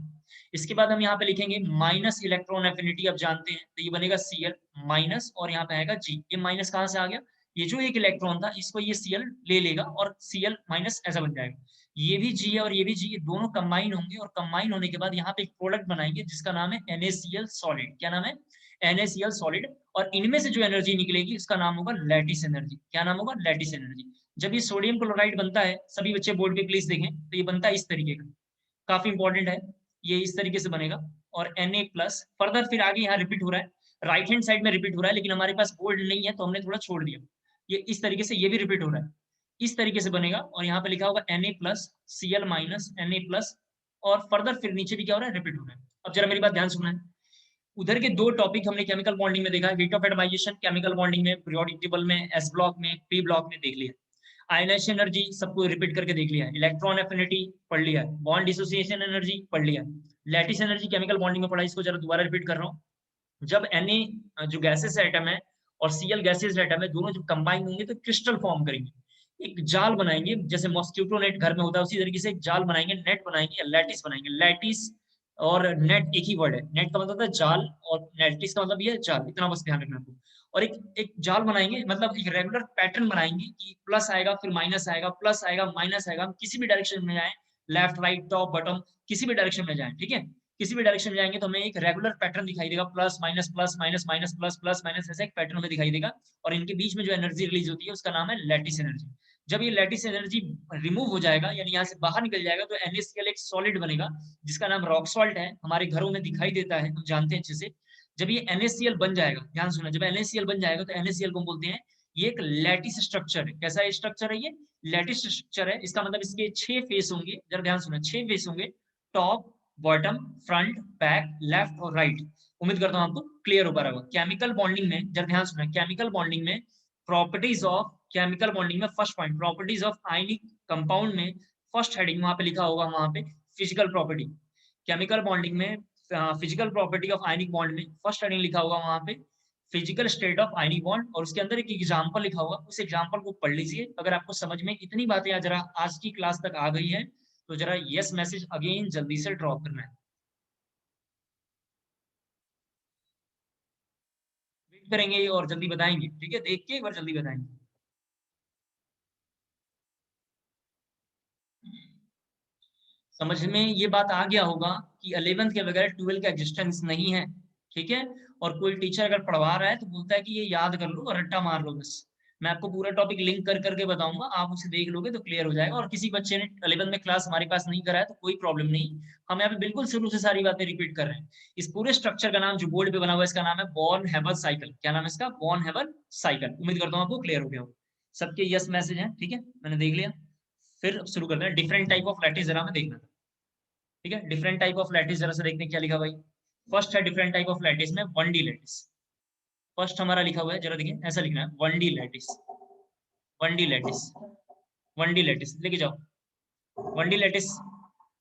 इसके बाद हम यहाँ पे लिखेंगे माइनस इलेक्ट्रॉन एफिनिटी, आप जानते हैं, तो ये बनेगा Cl माइनस, और यहाँ पे आएगा G। ये माइनस कहाँ से आ गया, ये जो एक इलेक्ट्रॉन था इसको ये Cl ले लेगा और Cl माइनस ऐसा बन जाएगा। ये भी G है और ये भी G, ये दोनों कंबाइन होंगे, और कंबाइन होने के बाद यहाँ पे एक प्रोडक्ट बनाएंगे जिसका नाम है NaCl सॉलिड। क्या नाम है, NaCl सॉलिड। और इनमें से जो एनर्जी निकलेगी उसका नाम होगा लैटिस एनर्जी। क्या नाम होगा, लैटिस एनर्जी। जब ये सोडियम क्लोराइड बनता है, सभी बच्चे बोर्ड पे प्लीज देखें, तो ये बनता है इस तरीके का, काफी इंपॉर्टेंट है, ये इस तरीके से बनेगा। और Na+, फर्दर फिर आगे यहाँ रिपीट हो रहा है, राइट हैंड साइड में रिपीट हो रहा है, लेकिन हमारे पास बोर्ड नहीं है तो हमने थोड़ा छोड़ दिया। ये इस तरीके से ये भी रिपीट हो रहा है, इस तरीके से बनेगा, और यहाँ पे लिखा होगा Na+, Cl माइनस, Na+, और फर्दर फिर नीचे भी क्या हो रहा है, रिपीट हो रहा है। अब जरा मेरी बात ध्यान सुनना है, उधर के दो टॉपिक हमने केमिकल बॉन्डिंग में देखा, heat of atomisation chemical bonding में, पीरियोडिक टेबल में, S ब्लॉक में, P ब्लॉक में देख लिया, आयनाइजेशन एनर्जी सबको रिपीट करके देख लिया है, इलेक्ट्रॉन एफिनिटी पढ़ लिया है, बॉन्ड डिसोसिएशन एनर्जी पढ़ लिया, लैटिस एनर्जी केमिकल बॉन्डिंग में पढ़ा, इसको जरा दोबारा रिपीट कर रहा हूँ। जब Na जो गैसेस एटम है और Cl गैसेज एटम है, दोनों जब कंबाइन होंगे तो क्रिस्टल फॉर्म करेंगे, एक जाल बनाएंगे, जैसे मॉस्किटो नेट घर में होता है उसी तरीके से एक जाल बनाएंगे, नेट बनाएंगे, लैटिस बनाएंगे। लैटिस और नेट एक ही वर्ड है, नेट का मतलब है जाल और लैटिस का मतलब ये है जाल, इतना बस ध्यान रखना आपको। और एक जाल बनाएंगे, मतलब एक रेगुलर पैटर्न बनाएंगे कि प्लस आएगा फिर माइनस आएगा, प्लस आएगा माइनस आएगा, हम किसी भी डायरेक्शन में जाएं, लेफ्ट राइट टॉप बॉटम किसी भी डायरेक्शन में जाएं, ठीक है, किसी भी डायरेक्शन में जाएंगे तो हमें एक रेगुलर पैटर्न दिखाई देगा, plus minus plus minus minus plus plus minus, ऐसा एक पैटर्न हमें दिखाई देगा। और इनके बीच में जो एनर्जी रिलीज होती है उसका नाम है लैटिस एनर्जी। जब ये लैटिस एनर्जी रिमूव हो जाएगा, यानी यहाँ से बाहर निकल जाएगा, तो NaCl एक सॉलिड बनेगा जिसका नाम रॉक सॉल्ट है, हमारे घरों में दिखाई देता है, हम जानते हैं अच्छे से। जब ये NaCl बन जाएगा, ध्यान सुना, जब NaCl बन जाएगा तो NaCl को बोलते हैं ये एक लैटिस स्ट्रक्चर है। कैसा स्ट्रक्चर है ये? लैटिस स्ट्रक्चर है। इसका मतलब इसके 6 फेस होंगे, जरा ध्यान सुना, 6 फेस होंगे, top, bottom, front, back, left और राइट। उम्मीद करता हूं आपको क्लियर हो पा रहा होगा। केमिकल बॉन्डिंग में, जरा ध्यान सुना, केमिकल बॉन्डिंग में प्रॉपर्टीज ऑफ, केमिकल बॉन्डिंग में first point properties of ionic compound में फर्स्ट हेडिंग वहां पे लिखा होगा, वहां पे फिजिकल प्रॉपर्टी। केमिकल बॉन्डिंग में physical property of ionic bond में फर्स्ट हेडिंग लिखा होगा वहां पे physical state of ionic bond, और उसके अंदर एक एग्जांपल लिखा होगा, उस एग्जांपल को पढ़ लीजिए। अगर आपको समझ में इतनी बातें जरा आज की क्लास तक आ गई है तो जरा यस मैसेज अगेन जल्दी से ड्रॉप करना है। वेट करेंगे और जल्दी बताएंगे, ठीक है, देख के एक बार जल्दी बताएंगे। समझ में ये बात आ गया होगा कि 11th के बगैर 12 का एग्जिस्टेंस नहीं है, ठीक है। और कोई टीचर अगर पढ़वा रहा है तो बोलता है कि ये याद कर लो और रट्टा मार लो बस। मैं आपको पूरा टॉपिक लिंक कर करके बताऊंगा, आप उसे देख लोगे तो क्लियर हो जाएगा। और किसी बच्चे ने 11th में क्लास हमारे पास नहीं करा है तो कोई प्रॉब्लम नहीं, हम यहाँ पे बिल्कुल शुरू से सारी बातें रिपीट कर रहे हैं। इस पूरे स्ट्रक्चर का नाम जो बोर्ड पे बना हुआ है इसका नाम है बॉर्न हैबर साइकिल। क्या नाम है इसका? Born Haber cycle. उम्मीद करता हूँ आपको क्लियर हो गया हो। सबके यस मैसेज है, ठीक है, मैंने देख लिया। फिर शुरू करते हैं। डिफरेंट टाइप ऑफ लैटिस जरा में देखना, ठीक है। डिफरेंट टाइप ऑफ लैटिस जरा से देखते हैं क्या लिखा भाई। फर्स्ट है डिफरेंट टाइप ऑफ लैटिस में 1D लैटिस। फर्स्ट हमारा लिखा हुआ है, जरा देखिए, ऐसा लिखना है 1D lattice, 1D lattice, 1D lattice लेके जाओ। 1D लैटिस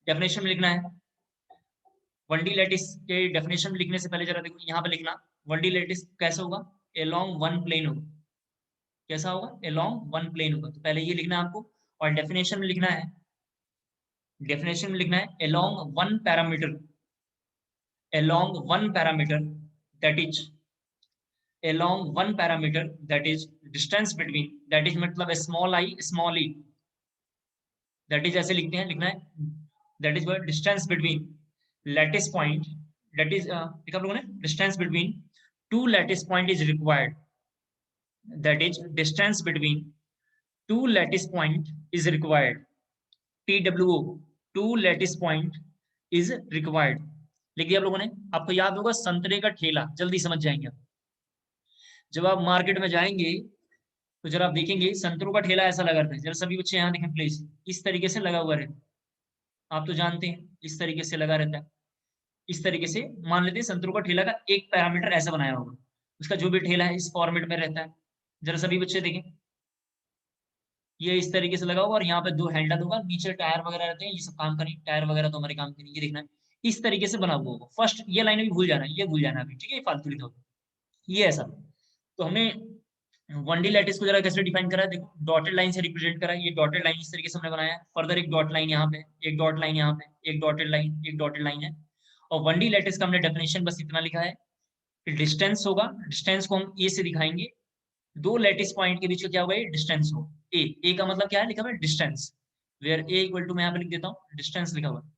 डेफिनेशन में लिखना है। 1D लैटिस के डेफिनेशन में लिखने से पहले जरा देखो यहाँ पे लिखना, 1D लैटिस कैसा होगा? एलोंग वन प्लेन होगा। कैसा होगा? एलोंग वन प्लेन होगा। तो पहले ये लिखना है आपको, और डेफिनेशन में लिखना है, डेफिनेशन में लिखना है along one parameter, along one parameter that is along one parameter that is distance between, that is मतलब small I small e, that is ऐसे लिखते हैं, लिखना है that is what distance between lattice point, that is लिखा लोगों ने, distance between two lattice point is required, that is distance between two lattice point is required, TWO, two lattice point is required। लिख दिया आप लोगों ने। आपको याद होगा संतरे का ठेला, जल्दी समझ जाएंगे आप। जब आप मार्केट में जाएंगे तो जरा आप देखेंगे संतरों का ठेला ऐसा लगा रहता है, जरा सभी बच्चे यहाँ देखें प्लीज, इस तरीके से लगा हुआ रहता है। आप तो जानते हैं इस तरीके से लगा रहता है। इस तरीके से मान लेते हैं संतरों का ठेला का एक पैरामीटर ऐसा बनाया होगा, उसका जो भी ठेला है इस फॉर्मेट में रहता है। जरा सभी बच्चे देखें, ये इस तरीके से लगा होगा और यहाँ पे 2 हैंडल होगा, नीचे टायर वगैरह रहते हैं, ये सब काम करेंगे, टायर वगैरह तो हमारे काम के नहीं, ये देखना है इस तरीके से बना हुआ होगा। फर्स्ट ये लाइन भी भूल जाना है, ये भूल जाना अभी, ठीक है, ये फालतू लिखा होगा, ये ऐसा। तो हमने 1D लैटिस को जरा कैसे डिफाइन करा है, देखो डॉटेड लाइन से रिप्रेजेंट करा है। ये डॉटेड लाइन इस तरीके से हमने बनाया है, फर्दर एक डॉट लाइन यहाँ पे, एक डॉट लाइन यहाँ पे, एक डॉटेड लाइन, एक डॉटेड लाइन है। और 1D लैटिस का हमने डेफिनेशन बस इतना लिखा है कि डिस्टेंस होगा, डिस्टेंस को हम ए से दिखाएंगे, दो लैटिस पॉइंट के बीच का क्या होगा, ये डिस्टेंस हो। ए का मतलब क्या है, लिखा हुआ है distance, where A equal to, मैं यहाँ पे लिख देता हूँ डिस्टेंस लिखा हुआ है।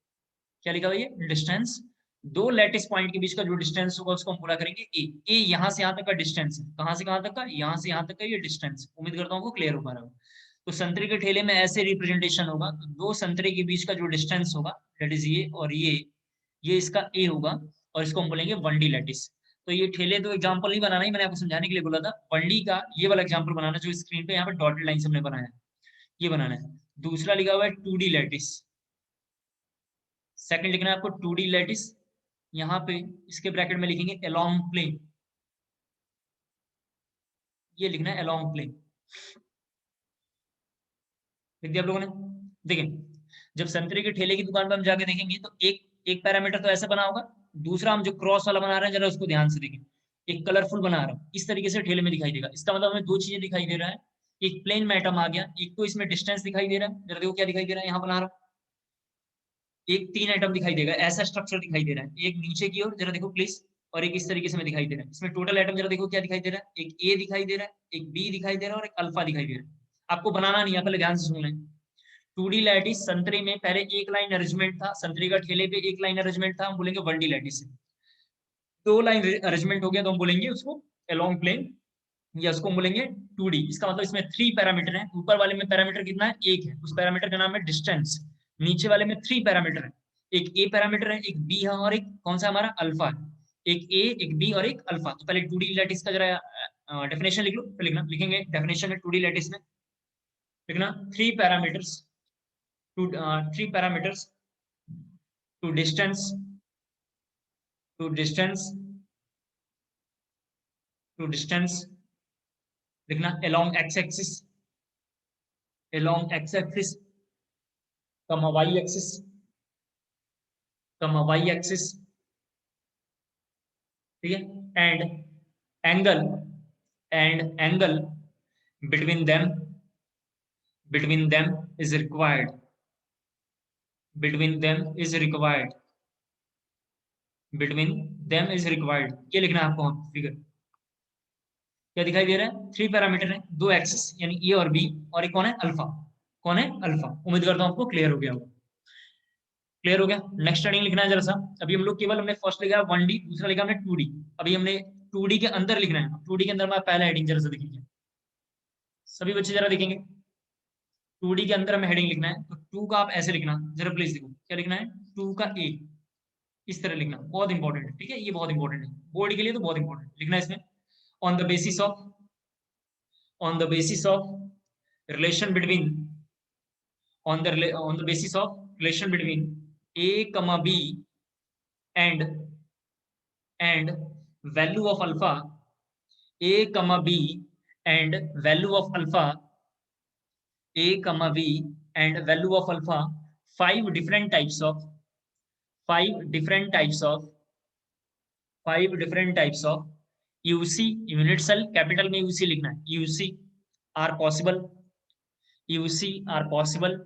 क्या लिखा हुआ है ये? डिस्टेंस। दो लैटिस पॉइंट के बीच का जो डिस्टेंस होगा उसको हम पूरा करेंगे ए। ए यहाँ से यहाँ तक का डिस्टेंस है, कहाँ से कहाँ तक का? यहाँ से यहाँ तक का ये डिस्टेंस। उम्मीद करता हूँ क्लियर हो पा रहा होगा। तो संतरे के ठेले में ऐसे रिप्रेजेंटेशन होगा, तो दो संतरे के बीच का जो डिस्टेंस होगा दैट इज ये, और ये इसका ए होगा, और इसको हम बोलेंगे 1D लैटिस। तो ये ठेले तो एग्जांपल नहीं बनाना ही, मैंने आपको समझाने के लिए बोला था। 1D का ये वाला एग्जांपल बनाना जो स्क्रीन पे यहाँ पे डॉटेड लाइन से हमने बनाया है, ये बनाना है। दूसरा लिखा हुआ है 2D लैटिस। सेकंड लिखना है आपको 2D लैटिस, यहाँ पे इसके ब्रैकेट में लिखेंगे अलोंग प्लेन, ये लिखना है अलोंग प्लेन। लिख दिया आप लोगों ने। देखें, जब संतरे के ठेले की दुकान पर हम जाके देखेंगे तो एक एक पैरामीटर तो ऐसा बना होगा, दूसरा हम जो क्रॉस वाला बना रहे हैं जरा उसको ध्यान से देखें। एक कलरफुल बना रहा हूँ, इस तरीके से ठेले में दिखाई देगा। इसका मतलब हमें दो चीजें दिखाई दे रहा है, एक प्लेन में एटम आ गया, एक तो इसमें डिस्टेंस दिखाई दे रहा है, जरा देखो क्या दिखाई दे रहा है, यहाँ बना रहा हूँ, एक 3 एटम दिखाई देगा, ऐसा स्ट्रक्चर दिखाई दे रहा है, एक नीचे की ओर जरा देखो प्लीज, और एक इस तरीके से में दिखाई दे रहा है। इसमें टोटल एटम जरा देखो क्या दिखाई दे रहा है, एक ए दिखाई दे रहा है, एक बी दिखाई दे रहा है और एक अल्फा दिखाई दे रहा है। आपको बनाना नहीं है, पहले ध्यान से सुन लें। 2D लैटिस संतरे में पहले एक लाइन अरेंजमेंट था, संतरे का ठेले पे एक लाइन अरेंजमेंट था, हम बोलेंगे 1D लैटिस। 2 लाइन अरेंजमेंट हो गया तो हम बोलेंगे उसको अलोंग प्लेन, या उसको बोलेंगे 2D। इसका मतलब इसमें 3 पैरामीटर है, ऊपर वाले में पैरामीटर कितना है, एक है, उस पैरामीटर का नाम है डिस्टेंस। नीचे वाले में 3 पैरामीटर है, एक ए पैरामीटर है, एक बी है और एक कौन सा हमारा अल्फा है, एक ए एक बी और एक अल्फा। तो पहले 2D लैटिस का जरा डेफिनेशन लिख लो, लिखना लिखेंगे डेफिनेशन है 2D लैटिस में, लिखना 3 parameters to 3 parameters to distance to distance to distance, लिखना along x axis, along x axis, comma y axis, comma y axis, ठीक है, and angle between them is required, between them is required, between them is required, ये लिखना है आपको। Figure क्या दिखाई दे रहा है, 3 पैरामीटर है, 2 एक्सिस यानी ए और बी, और एक कौन है अल्फा, कौन है अल्फा। उम्मीद करता हूं आपको क्लियर हो गया होगा, क्लियर हो गया। नेक्स्ट हेडिंग लिखना है जरा सा। अभी हम लोग केवल हमने फर्स्ट लिखा 1D, दूसरा लिखा हमने 2D, अभी हमने 2D के अंदर लिखना है। 2D के अंदर मैं पहला हेडिंग जरा सा देखेंगे, सभी बच्चे जरा देखेंगे। 2D के अंदर हमें हेडिंग लिखना है, तो 2 का आप ऐसे लिखना, जरा प्लीज देखो क्या लिखना है, 2 का ए, इस तरह लिखना, बहुत इंपॉर्टेंट है, ठीक है, ये बहुत इंपॉर्टेंट है बोर्ड के लिए, तो बहुत इंपॉर्टेंट लिखना है इसमें। On the basis of, on the basis of relation between, on the basis of relation between a comma b and value of alpha, a comma b and value of alpha, a comma b and value of alpha, five different types of, five different types of, five different types of UC unit cell, capital में UC लिखना है, UC are possible, UC are possible,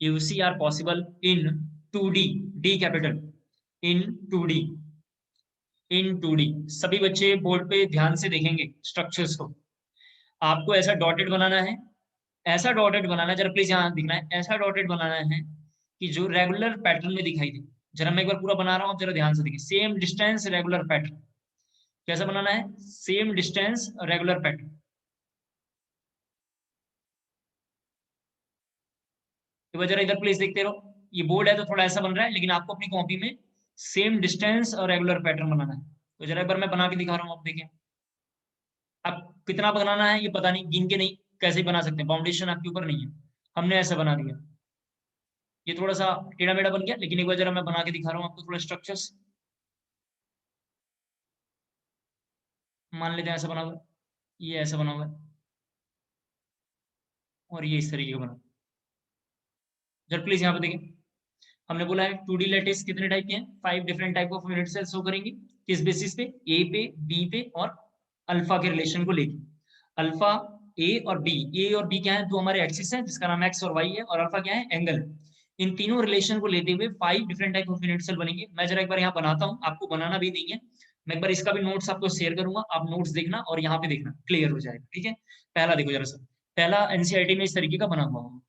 UC are possible in 2D, D capital, in 2D, in 2D। सभी बच्चे board पे ध्यान से देखेंगे structures को। आपको ऐसा डॉटेड बनाना है, ऐसा डॉटेड बनाना है, जरा प्लीज यहाँ दिखना है, ऐसा डॉटेड बनाना है कि जो रेगुलर पैटर्न में दिखाई दे। जरा मैं एक बार पूरा बना रहा हूँ, जरा ध्यान से देखिए। सेम डिस्टेंस रेगुलर पैटर्न, कैसा बनाना है, सेम डिस्टेंस रेगुलर पैटर्न। तो जरा इधर प्लीज देखते रहो, ये बोर्ड है तो थोड़ा ऐसा बन रहा है, लेकिन आपको अपनी कॉपी में सेम डिस्टेंस और रेगुलर पैटर्न बनाना है। तो जरा एक बार मैं बना के दिखा रहा हूँ, आप देखिए। अब कितना बनाना है ये पता नहीं, गिन के नहीं, कैसे बना सकते हैं, फाउंडेशन आपके ऊपर नहीं है, हमने ऐसा बना दिया। ये थोड़ा सा टेढ़ा मेढ़ा बन गया, लेकिन एक बार जरा मैं बना के दिखा रहा हूँ आपको थोड़ा स्ट्रक्चर्स। मान लेते हैं ऐसा बना हुआ है, ये ऐसा बना हुआ है, और ये इस तरीके का बना। जरा प्लीज यहाँ पे देखें, हमने बोला है 2D लैटिस कितने टाइप के हैं, 5 different type of unit cells show करेंगे, किस बेसिस पे, ए पे, बी पे और अल्फा के रिलेशन को लेके। अल्फा, ए और बी, ए और बी क्या है, दो हमारे एक्सिस है जिसका नाम एक्स और वाई है, और अल्फा क्या है, एंगल। इन तीनों रिलेशन को लेते हुए 5 different type of unit cell बनेंगे। मैं जरा एक बार यहाँ बनाता हूँ, आपको बनाना भी नहीं है, मैं एक बार इसका भी नोट्स आपको शेयर करूंगा, आप नोट्स देखना और यहाँ पे देखना, क्लियर हो जाएगा, ठीक है। पहला देखो जरा सा, पहला एनसीईआरटी में इस तरीके का बना हुआ होगा,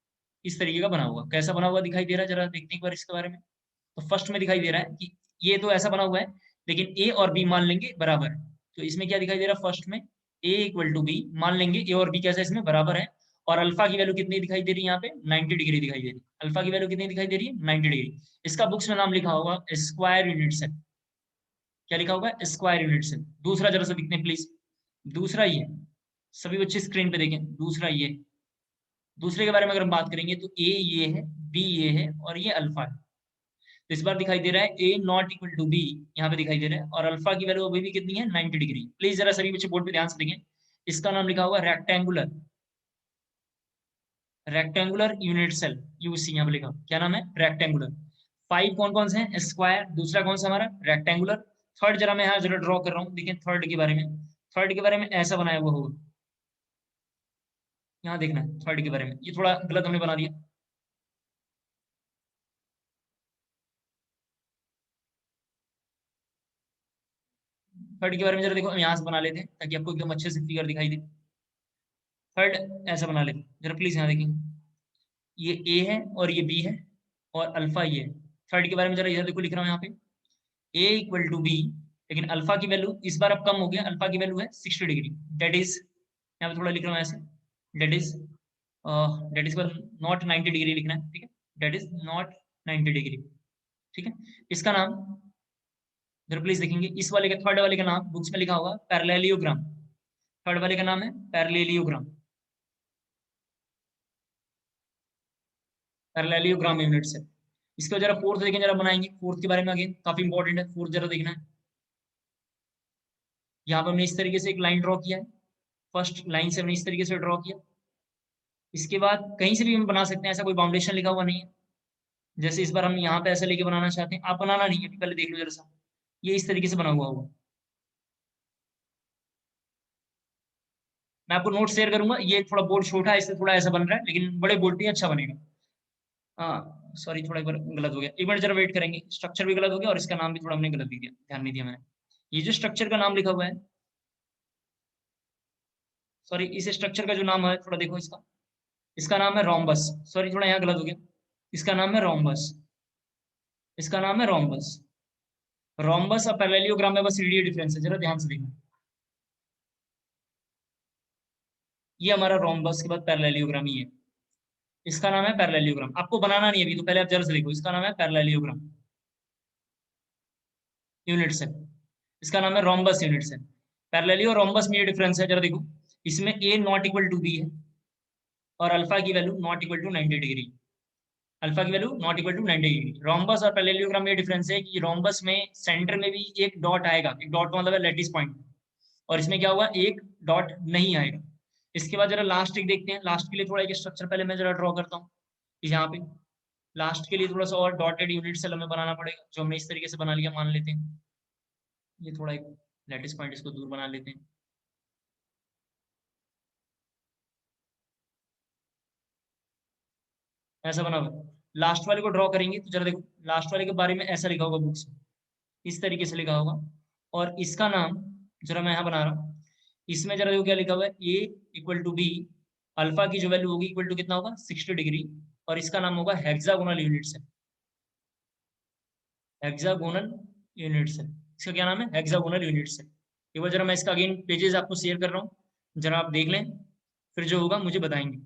इस तरीके का बना हुआ, कैसा बना हुआ दिखाई दे रहा है, जरा देखते हैं एक बार इसके बारे में। तो फर्स्ट में दिखाई दे रहा है कि ये तो ऐसा बना हुआ है, लेकिन ए और बी मान लेंगे बराबर है। तो इसमें क्या दिखाई दे रहा है, फर्स्ट में ए इक्वल टू बी मान लेंगे, ए और बी कैसा इसमें बराबर है, और अल्फा की वैल्यू कितनी दिखाई दे रही है यहाँ पे, 90 डिग्री दिखाई दे रही है। अल्फा की वैल्यू कितनी दिखाई दे रही है, 90 डिग्री। इसका बुक्स में नाम लिखा होगा स्क्वायर यूनिट सेल, क्या लिखा होगा, स्क्वायर यूनिट सेल। दूसरा जरा सा दिखते हैं प्लीज, दूसरा ये, सभी बच्चे स्क्रीन पे देखें, दूसरा ये, दूसरे के बारे में अगर हम बात करेंगे तो ए ये है, बी ये है और ये अल्फा है। तो इस बार दिखाई दे रहा है A not equal to B, यहाँ पे दिखाई दे रहा है, और अल्फा की वैल्यू अभी भी कितनी है, 90 डिग्री। प्लीज जरा सभी बच्चे बोर्ड पे ध्यान से देखें, इसका नाम लिखा होगा rectangular, rectangular unit cell, UC यहाँ पे लिखा, क्या नाम है, रेक्टेंगुलर। 5 कौन कौन से हैं, स्क्वायर, दूसरा कौन सा हमारा रेक्टेंगुलर, थर्ड जरा मैं यहाँ जरा ड्रॉ कर रहा हूँ, देखिए थर्ड के बारे में, थर्ड के बारे में ऐसा बनाया हुआ होगा, यहाँ देखना है थर्ड के बारे में, ये थोड़ा गलत हमने बना दिया। थर्ड के बारे में जरा देखो, हम यहाँ से बना लेते हैं ताकि आपको एकदम अच्छे से फिगर दिखाई दे। थर्ड ऐसा बना लेते हैं, जरा प्लीज यहाँ देखिए, ये ए है और ये बी है और अल्फा ये है। थर्ड के बारे में जरा इधर देखो, लिख रहा हूँ यहाँ पे ए इक्वल टू बी, लेकिन अल्फा की वैल्यू इस बार अब कम हो गया, अल्फा की वैल्यू है 60 डिग्री, डेट इज, यहाँ पे थोड़ा लिख रहा हूँ ऐसे, that is, that is not 90 degree लिखना है, ठीक है, डेट इज नॉट 90 डिग्री, ठीक है। इसका नाम जरा प्लीज देखेंगे, इस वाले का, थर्ड वाले का नाम बुक्स में लिखा होगा पैरेललोग्राम, थर्ड वाले का नाम है पैरेललोग्राम, पैरेललोग्राम यूनिट्स है। इसको जरा फोर्थ देखें, जरा बनाएंगे फोर्थ के बारे में, अगेन काफी इंपॉर्टेंट है फोर्थ, जरा देखना है। यहाँ पर हमने इस तरीके से एक लाइन ड्रॉ किया है, फर्स्ट लाइन से हमने इस तरीके से ड्रॉ किया, इसके बाद कहीं से भी हम बना सकते हैं, ऐसा कोई बाउंडेशन लिखा हुआ नहीं है। जैसे इस बार हम यहाँ पे ऐसे लेके बनाना चाहते हैं, आप बनाना नहीं है, अभी पहले देख लो जरा सा, ये इस तरीके से बना हुआ होगा। मैं आपको नोट शेयर करूंगा, ये थोड़ा बोर्ड छोटा है इससे थोड़ा ऐसा बन रहा है, लेकिन बड़े बोर्ड पे अच्छा बनेगा। हाँ सॉरी, थोड़ा एक बार गलत हो गया, एक मिनट जरा वेट करेंगे, स्ट्रक्चर भी गलत हो गया और इसका नाम भी थोड़ा हमने गलत दे दिया, ध्यान नहीं दिया मैंने। ये जो स्ट्रक्चर का नाम लिखा हुआ है, सॉरी इस स्ट्रक्चर का जो नाम है थोड़ा देखो इसका, इसका नाम है रोम्बस, सॉरी थोड़ा यहाँ गलत हो गया, इसका नाम है रोम्बस, इसका नाम है रोम्बस। रोम्बस और पैरेललोग्राम में बस सीढ़ी डिफरेंस है, जरा ध्यान से देखना। ये हमारा रोम्बस के बाद पैरेललोग्राम ही है, इसका नाम है पैरेललोग्राम, आपको बनाना नहीं है अभी, तो पहले आप जरा से लिखो, इसका नाम है पैरेललोग्राम यूनिट्स है, इसका नाम है रोम्बस यूनिट्स है। पैरेलली और रोम्बस में ये डिफरेंस है, जरा देखो, इसमें A not equal to B है और अल्फा की value not equal to 90 degree, alpha की value not equal to 90 degree. Rhombus और पैरेललोग्राम में ये डिफरेंस है कि रोम्बस में सेंटर में भी एक डॉट आएगा, एक डॉट मतलब है लेटिस पॉइंट, और इसमें क्या हुआ, एक डॉट नहीं आएगा। इसके बाद जरा लास्ट एक देखते हैं, लास्ट के लिए थोड़ा एक स्ट्रक्चर पहले मैं जरा ड्रॉ करता हूँ, यहाँ पे लास्ट के लिए थोड़ा सा और डॉटेड यूनिट सेल हमें बनाना पड़ेगा, जो हमने इस तरीके से बना लिया, मान लेते हैं ये थोड़ा एक लेटिस पॉइंट, इसको दूर बना लेते हैं, ऐसा बना हुआ। लास्ट वाले को ड्रॉ करेंगे तो जरा देखो, लास्ट वाले के बारे में ऐसा लिखा होगा बुक्स में, इस तरीके से लिखा होगा, और इसका नाम जरा मैं यहाँ बना रहा हूँ, इसमें जरा देखो क्या लिखा हुआ है, ए इक्वल टू बी, अल्फा की जो वैल्यू होगी इक्वल टू कितना होगा 60 डिग्री, और इसका नाम होगा हेक्सागोनल यूनिट्स है, हेक्सागोनल यूनिट्स है, इसका क्या नाम है, हेक्सागोनल यूनिट्स है। एक बार जरा मैं इसका अगेन पेजेस आपको शेयर कर रहा हूँ, जरा आप देख लें, फिर जो होगा मुझे बताएंगे।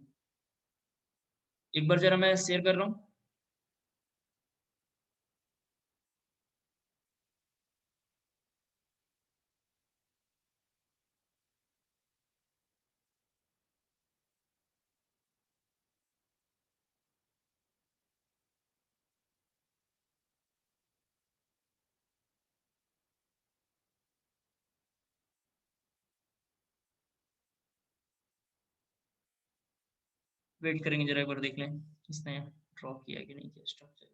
एक बार जरा मैं शेयर कर रहा हूँ, वेट करेंगे जरा, एक बार देख लें इसने ड्रॉ किया कि नहीं किया स्ट्रक्चर।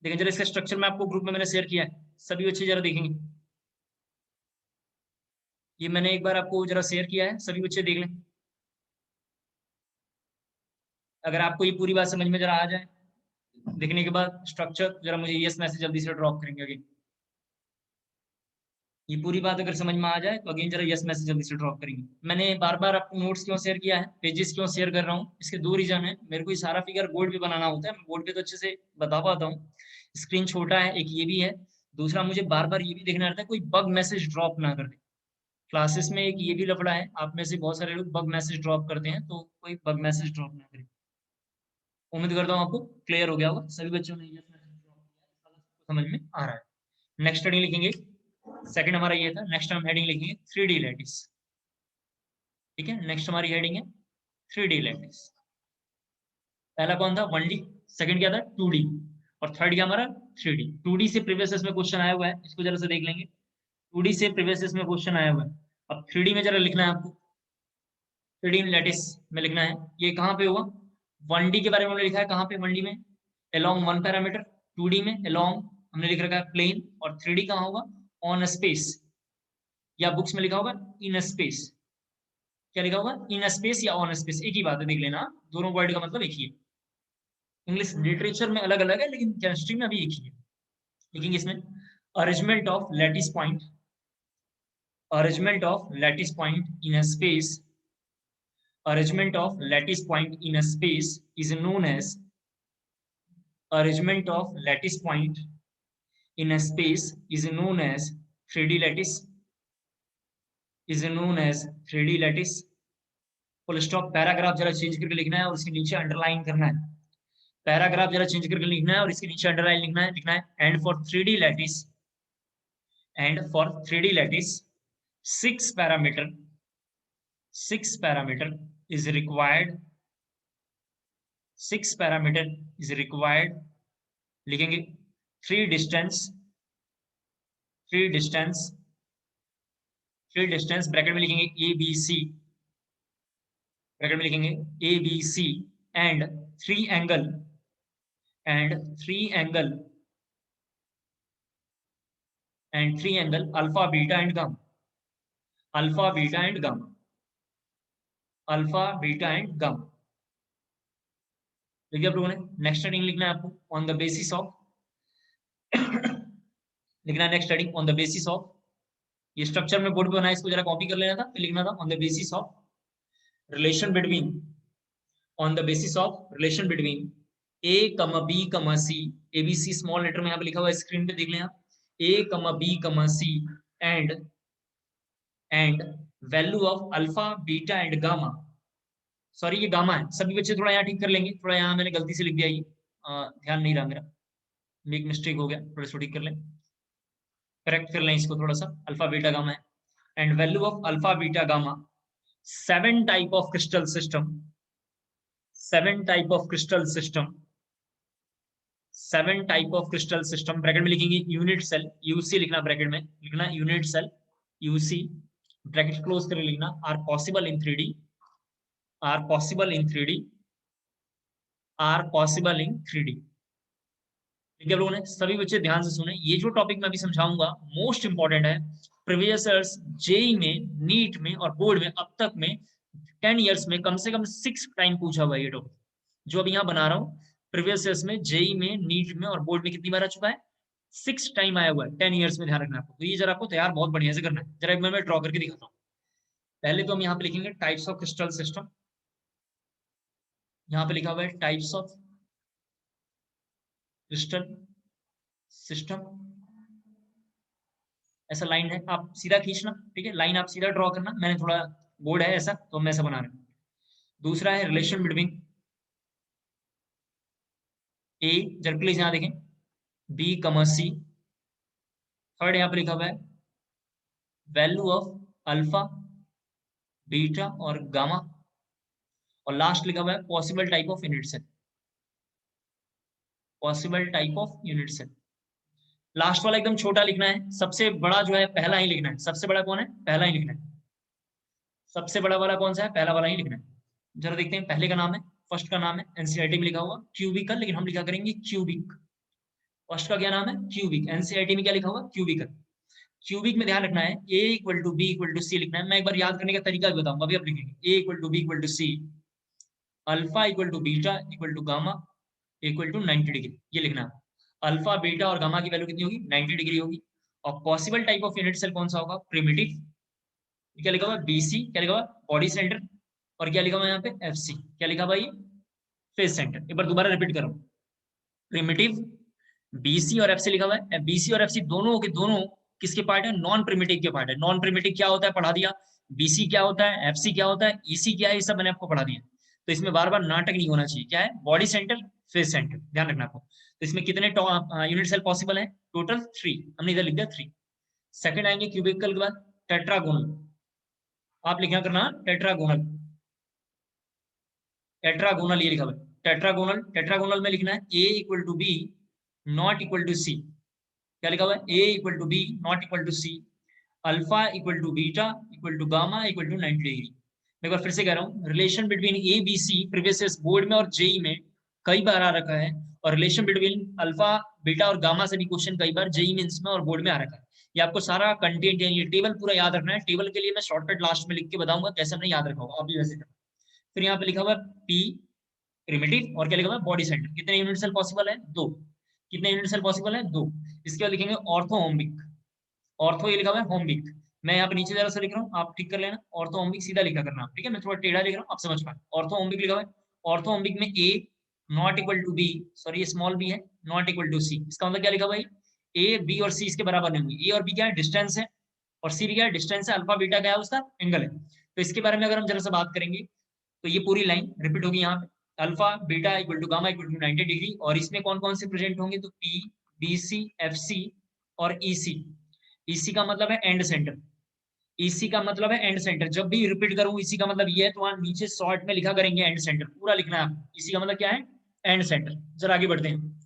देखें जरा, इसका स्ट्रक्चर मैं आपको ग्रुप में मैंने शेयर किया है, सभी बच्चे जरा देखेंगे, ये मैंने एक बार आपको जरा शेयर किया है, सभी बच्चे देख लें, अगर आपको ये पूरी बात समझ में जरा आ जाए, देखने के बाद स्ट्रक्चर जरा मुझे यस मैसेज जल्दी से ड्रॉप करेंगे अगेन। ये पूरी बात अगर समझ में आ जाए तो अगेन जरा यस मैसेज जल्दी से ड्रॉप करेंगे। मैंने बार बार आपको नोट्स क्यों शेयर किया है, पेजेस क्यों शेयर कर रहा हूँ, इसके दो रीजन है, मेरे को ये सारा फिगर बोर्ड पे बनाना होता है, मैं बोर्ड पे तो अच्छे से बता पाता हूँ, स्क्रीन छोटा है, एक ये भी है, दूसरा मुझे बार बार ये भी देखना रहता है कोई बग मैसेज ड्रॉप ना कर दे। क्लासेस में एक ये भी लफड़ा है, आप में से बहुत सारे लोग बग मैसेज ड्रॉप करते हैं, तो कोई बग मैसेज ड्रॉप ना करे। उम्मीद करता हूँ आपको क्लियर हो गया होगा, सभी बच्चों ने यस मैसेज ड्रॉप किया है, समझ में आ रहा है। नेक्स्ट हेडिंग लिखेंगे, सेकंड हमारा ये था, नेक्स्ट हम हेडिंग लिखेंगे 3D लैटिस, ठीक है। नेक्स्ट हमारी हेडिंग है 3D लैटिस। पहला कौन था 1D, सेकंड क्या था 2D, और थर्ड क्या हमारा 3D। 2D से प्रीवियस में क्वेश्चन आया हुआ है, इसको जरा से देख लेंगे, 2D से प्रीवियस में क्वेश्चन आया हुआ है, अब 3D में जरा लिखना है आपको। 3D लैटिस में लिखना है। ये कहाँ पे हुआ? 1D के बारे में हमने लिखा है, कहाँ पे 1D में? along one parameter. 2D में along हमने लिख रखा है प्लेन, और 3D कहाँ होगा? ऑन स्पेस, या बुक्स में लिखा होगा इन स्पेस। क्या लिखा होगा? इन स्पेस या ऑन स्पेस, एक ही बात है, देख लेना, दोनों वर्ड का मतलब एक ही है। इंग्लिश लिटरेचर में अलग अलग है, लेकिन केमिस्ट्री में अभी एक ही है। लिखेंगे इसमें arrangement of lattice point, arrangement of lattice point in a space, arrangement of lattice point in a space is known as arrangement of lattice point in a space is known as 3D lattice, is known as 3D lattice। Full stop. Paragraph जरा change करके लिखना है और उसके नीचे underline करना है। Paragraph जरा चेंज करके लिखना है और इसके नीचे अंडरलाइन लिखना है and for 3D lattice, and for 3D lattice 6 parameter is required, 6 parameter is required। लिखेंगे 3 distance ब्रैकेट में लिखेंगे ABC, ब्रैकेट में लिखेंगे ABC and 3 angle alpha beta and gamma, alpha beta and gamma. देखिए आप लोगों ने नेक्स्ट हेडिंग लिखना है आपको ऑन द बेसिस ऑफ लिखना है next heading on the basis of. ये स्ट्रक्चर में बोर्ड पे बनाया, इसको जरा कॉपी कर लेना था, फिर लिखना था on the basis of relation between, on the basis of relation between A, B, C, ABC small letter में यहाँ पे लिखा हुआ है, स्क्रीन पे देख लें आप, A, B, C and value of alpha beta and gamma. Sorry ये गामा है, सभी बच्चे थोड़ा यहाँ ठीक कर लेंगे, थोड़ा यहाँ मैंने गलती से लिख दिया, ये ध्यान नहीं रहा मेरा, एक मिस्टेक हो गया, थोड़ा सा ठीक कर लें, करेक्ट कर लें इसको थोड़ा सा। अल्फा बीटा गामा है and value of alpha beta gamma 7 type of crystal system, 7 type of crystal system, 7 type of crystal system. Bracket में लिखेंगे यूनिट सेल, यूसी लिखना, ब्रैकेट में लिखना unit cell UC, bracket close करके लिखना are possible in 3D, are possible in 3D, are possible in 3D। ठीक है लोगों ने, सभी बच्चे ध्यान से सुने, ये जो टॉपिक मैं अभी समझाऊंगा मोस्ट इंपॉर्टेंट है। प्रीवियस ईयर्स जेई में, नीट में और बोर्ड में अब तक में 10 इयर्स में कम से कम 6 टाइम पूछा हुआ है ये टॉपिक, जो अभी यहाँ बना रहा हूँ। प्रीवियस ईयर्स में, जेई में, नीट में और बोर्ड में कितनी बार आ चुका है? 6 टाइम आया हुआ है 10 इयर्स में, ध्यान रखना आपको। तो ये जरा आपको तैयार बहुत बढ़िया से करना है। जरा एक मैं ड्रॉ करके दिखाता हूँ। पहले तो हम यहाँ पे लिखेंगे टाइप्स ऑफ क्रिस्टल सिस्टम, यहाँ पे लिखा हुआ है टाइप्स ऑफ क्रिस्टल सिस्टम, ऐसा लाइन है, आप सीधा खींचना, ठीक है, लाइन आप सीधा ड्रॉ करना, मैंने थोड़ा बोर्ड है ऐसा तो मैं ऐसा बना रहा हूं। दूसरा है रिलेशन बिटवीन ए, जरा प्लीज यहाँ देखें, बी कमा सी। थर्ड यहाँ पे लिखा हुआ है वैल्यू ऑफ अल्फा बीटा और गामा, और लास्ट लिखा हुआ है possible type of unit cell, possible type of unit cell. Last वाला एकदम छोटा लिखना है, सबसे बड़ा जो है पहला ही लिखना है। सबसे बड़ा कौन है? पहला ही लिखना है। सबसे बड़ा वाला कौन सा है? पहला वाला ही लिखना है। जरा देखते हैं, पहले का नाम है, फर्स्ट का नाम है, एनसीईआरटी में लिखा हुआ क्यूबिकल, लेकिन हम लिखा करेंगे क्यूबिक। फर्स्ट का क्या नाम है? क्यूबिक। एनसीईआरटी में क्या लिखा हुआ? क्यूबिकल। क्यूबिक में ध्यान रखना है a equal to B equal to C लिखना है। मैं एक बार याद करने का तरीका भी बताऊंगा, अभी आप लिखेंगे a equal to B equal to C, alpha equal to beta equal to gamma equal to 90 degree, ये लिखना है। अल्फा बीटा और गामा की वैल्यू कितनी होगी? 90 डिग्री होगी। और possible type of unit cell कौन सा होगा? प्रिमिटिव। क्या लिखा हुआ? बीसी। क्या लिखा हुआ? Body centre. और क्या लिखा हुआ यहाँ पे? एफसी। क्या लिखा भाई? Face centre. एक बार दोबारा रिपीट करो, प्रिमिटिव, बीसी और एफसी लिखा हुआ है। बीसी और एफसी दोनों के दोनों किसके पार्ट है? नॉन प्रिमिटिव के पार्ट है। नॉन प्रिमिटिव क्या होता है? पढ़ा दिया। बीसी क्या होता है? एफसी क्या होता है? ईसी क्या है? ये सब मैंने आपको पढ़ा दिया। तो इसमें बार बार नाटक नहीं होना चाहिए। क्या है? बॉडी सेंटर, फेस सेंटर, ध्यान रखना आपको। तो इसमें कितने यूनिट सेल पॉसिबल है? टोटल 3, हमने इधर लिख दिया 3। सेकंड आएंगे क्यूबिकल के बाद टेट्रागोनल, आप लिखा करना टेट्रागोनल, टेट्रागोनल ये लिखा हुआ है टेट्रागोनल। टेट्रागोनल में लिखना है a equal to B not equal to C. क्या लिखा हुआ है? a equal to B not equal to C, alpha equal to beta equal to gamma equal to 90 degree. मैं एक बार फिर से कह रहा हूँ, relation between A B C previous board में और जेई में कई बार आ रखा है, और रिलेशन बिटवीन अल्फा बीटा और गामा से भी क्वेश्चन कई बार जेई मेंस में और बोर्ड में आ रखा है। ये आपको सारा कंटेंट ये टेबल पूरा याद रखना है। टेबल के लिए मैं शॉर्टकट लास्ट में लिख के बताऊंगा कैसे हमने याद रखा होगा, अभी वैसे करना। फिर यहाँ पे लिखा हुआ है पी प्रिमिटिव, और क्या लिखा हुआ है बॉडी सेंटर। कितने यूनिट सेल पॉसिबल है? 2। कितने यूनिट सेल पॉसिबल है? 2। इसके बाद लिखेंगे ऑर्थोहोम्बिक। ऑर्थो ये लिखा हुआ है होम्बिक, मैं यहाँ पे नीचे जरा सा लिख रहा हूँ, आप ठीक कर लेना। ऑर्थोहोम्बिक सीधा लिखा करना, ठीक है? मैं थोड़ा टेढ़ा लिख रहा हूँ, आप समझ पाए। ऑर्थोहोम्बिक लिखा हुआ है। ऑर्थोहोम्बिक में A not equal to B, sorry ये स्मॉल बी है, नॉट इक्वल टू सी। इसका मतलब क्या लिखा हुआ है? ए बी और सी इसके बराबर नहीं होंगे। ए और बी क्या है? डिस्टेंस है, और सी भी क्या है? डिस्टेंस है। अल्फा बीटा क्या है? उसका एंगल है। तो इसके बारे में अगर हम जरा सा बात करेंगे तो ये पूरी लाइन रिपीट होगी यहाँ पे, alpha beta equal to gamma equal to 90 degree. और इसमें कौन कौन से प्रेजेंट होंगे? तो P, B C, F C और ई सी। ईसी का मतलब है एंड सेंटर। ईसी का मतलब है एंड सेंटर। जब भी रिपीट करूं ईसी का मतलब ये है, तो वहां नीचे शॉर्ट में लिखा करेंगे एंड सेंटर, पूरा लिखना है आपको। ईसी का मतलब क्या है? And centre. जरा आगे बढ़ते हैं।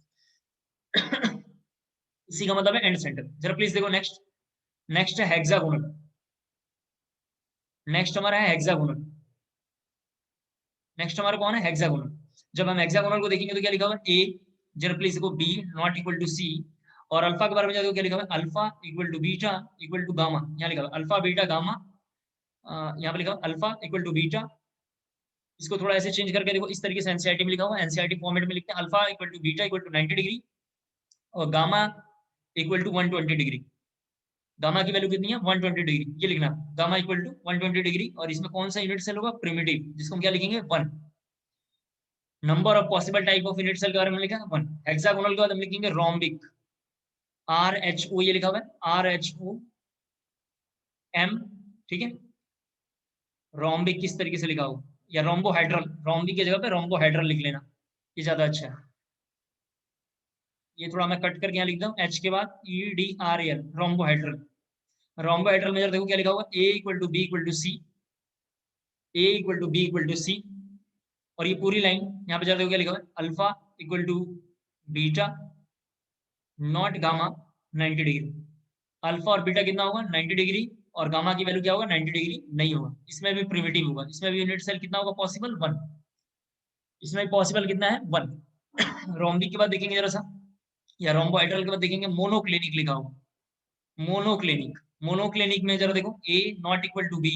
इसी का मतलब है एंड सेंटर। जरा प्लीज देखो नेक्स्ट। नेक्स्ट है हेक्सागोनल। नेक्स्ट हमारा है हेक्सागोनल। नेक्स्ट हमारा कौन है? हेक्सागोनल। जब हम हेक्सागोनल को देखेंगे तो क्या लिखा हुआ है? ए, जरा प्लीज देखो, B not equal to C. और अल्फा के बारे में जाकर क्या लिखा हुआ है? Alpha equal to beta equal to gamma. यहाँ लिखा हुआ है अल्फा बीटा गामा, यहाँ पे लिखा हुआ अल्फा इक्वल टू बीटा। इसको थोड़ा ऐसे चेंज करके देखो, इस तरीके से एनसीईआरटी में लिखा हुआ है। एनसीईआरटी फॉर्मेट में लिखते हैं alpha equal to beta equal to 90 degree और gamma equal to 120 degree. Gamma की वैल्यू कितनी है? 120 डिग्री। ये लिखना, गामा इक्वल टू 120 डिग्री। और इसमें कौन सा यूनिट सेल होगा? प्रिमिटिव, जिसको हम क्या लिखेंगे? 1। Number of possible type of unit cell के बारे में लिखा है 1। हेक्सागोनल के बाद हम लिखेंगे रोम्बिक, आर एच ओ, ये लिखा हुआ है आर एच ओ एम, ठीक है? रोम्बिक किस तरीके से लिखा हो, या रोम्बोहाइड्रल, रोम्बिक की जगह पे रोम्बोहाइड्रल लिख लेना, ये ज्यादा अच्छा है। ये थोड़ा मैं कट करके यहाँ लिख दूं, एच के बाद E D R L, rhombohedral. Rhombohedral में जरा देखो क्या लिखा हुआ? A equal to B equal to C, A equal to B equal to C. और ये पूरी लाइन यहाँ पे जरा देखो क्या लिखा हुआ है? Alpha equal to beta not gamma 90 degree. Alpha और बीटा कितना होगा? 90 डिग्री। और गामा की वैल्यू क्या होगा? 90 डिग्री नहीं होगा। इसमें भी प्रिमिटिव होगा। इसमें भी यूनिट सेल कितना होगा पॉसिबल? 1। इसमें पॉसिबल कितना है? 1। रोम्बिक के बाद देखेंगे जरा सा, या रोम्बोहाइड्रल के बाद देखेंगे मोनोक्लिनिक लिखा होगा। मोनोक्लिनिक, मोनोक्लिनिक में जरा देखो, A not equal to B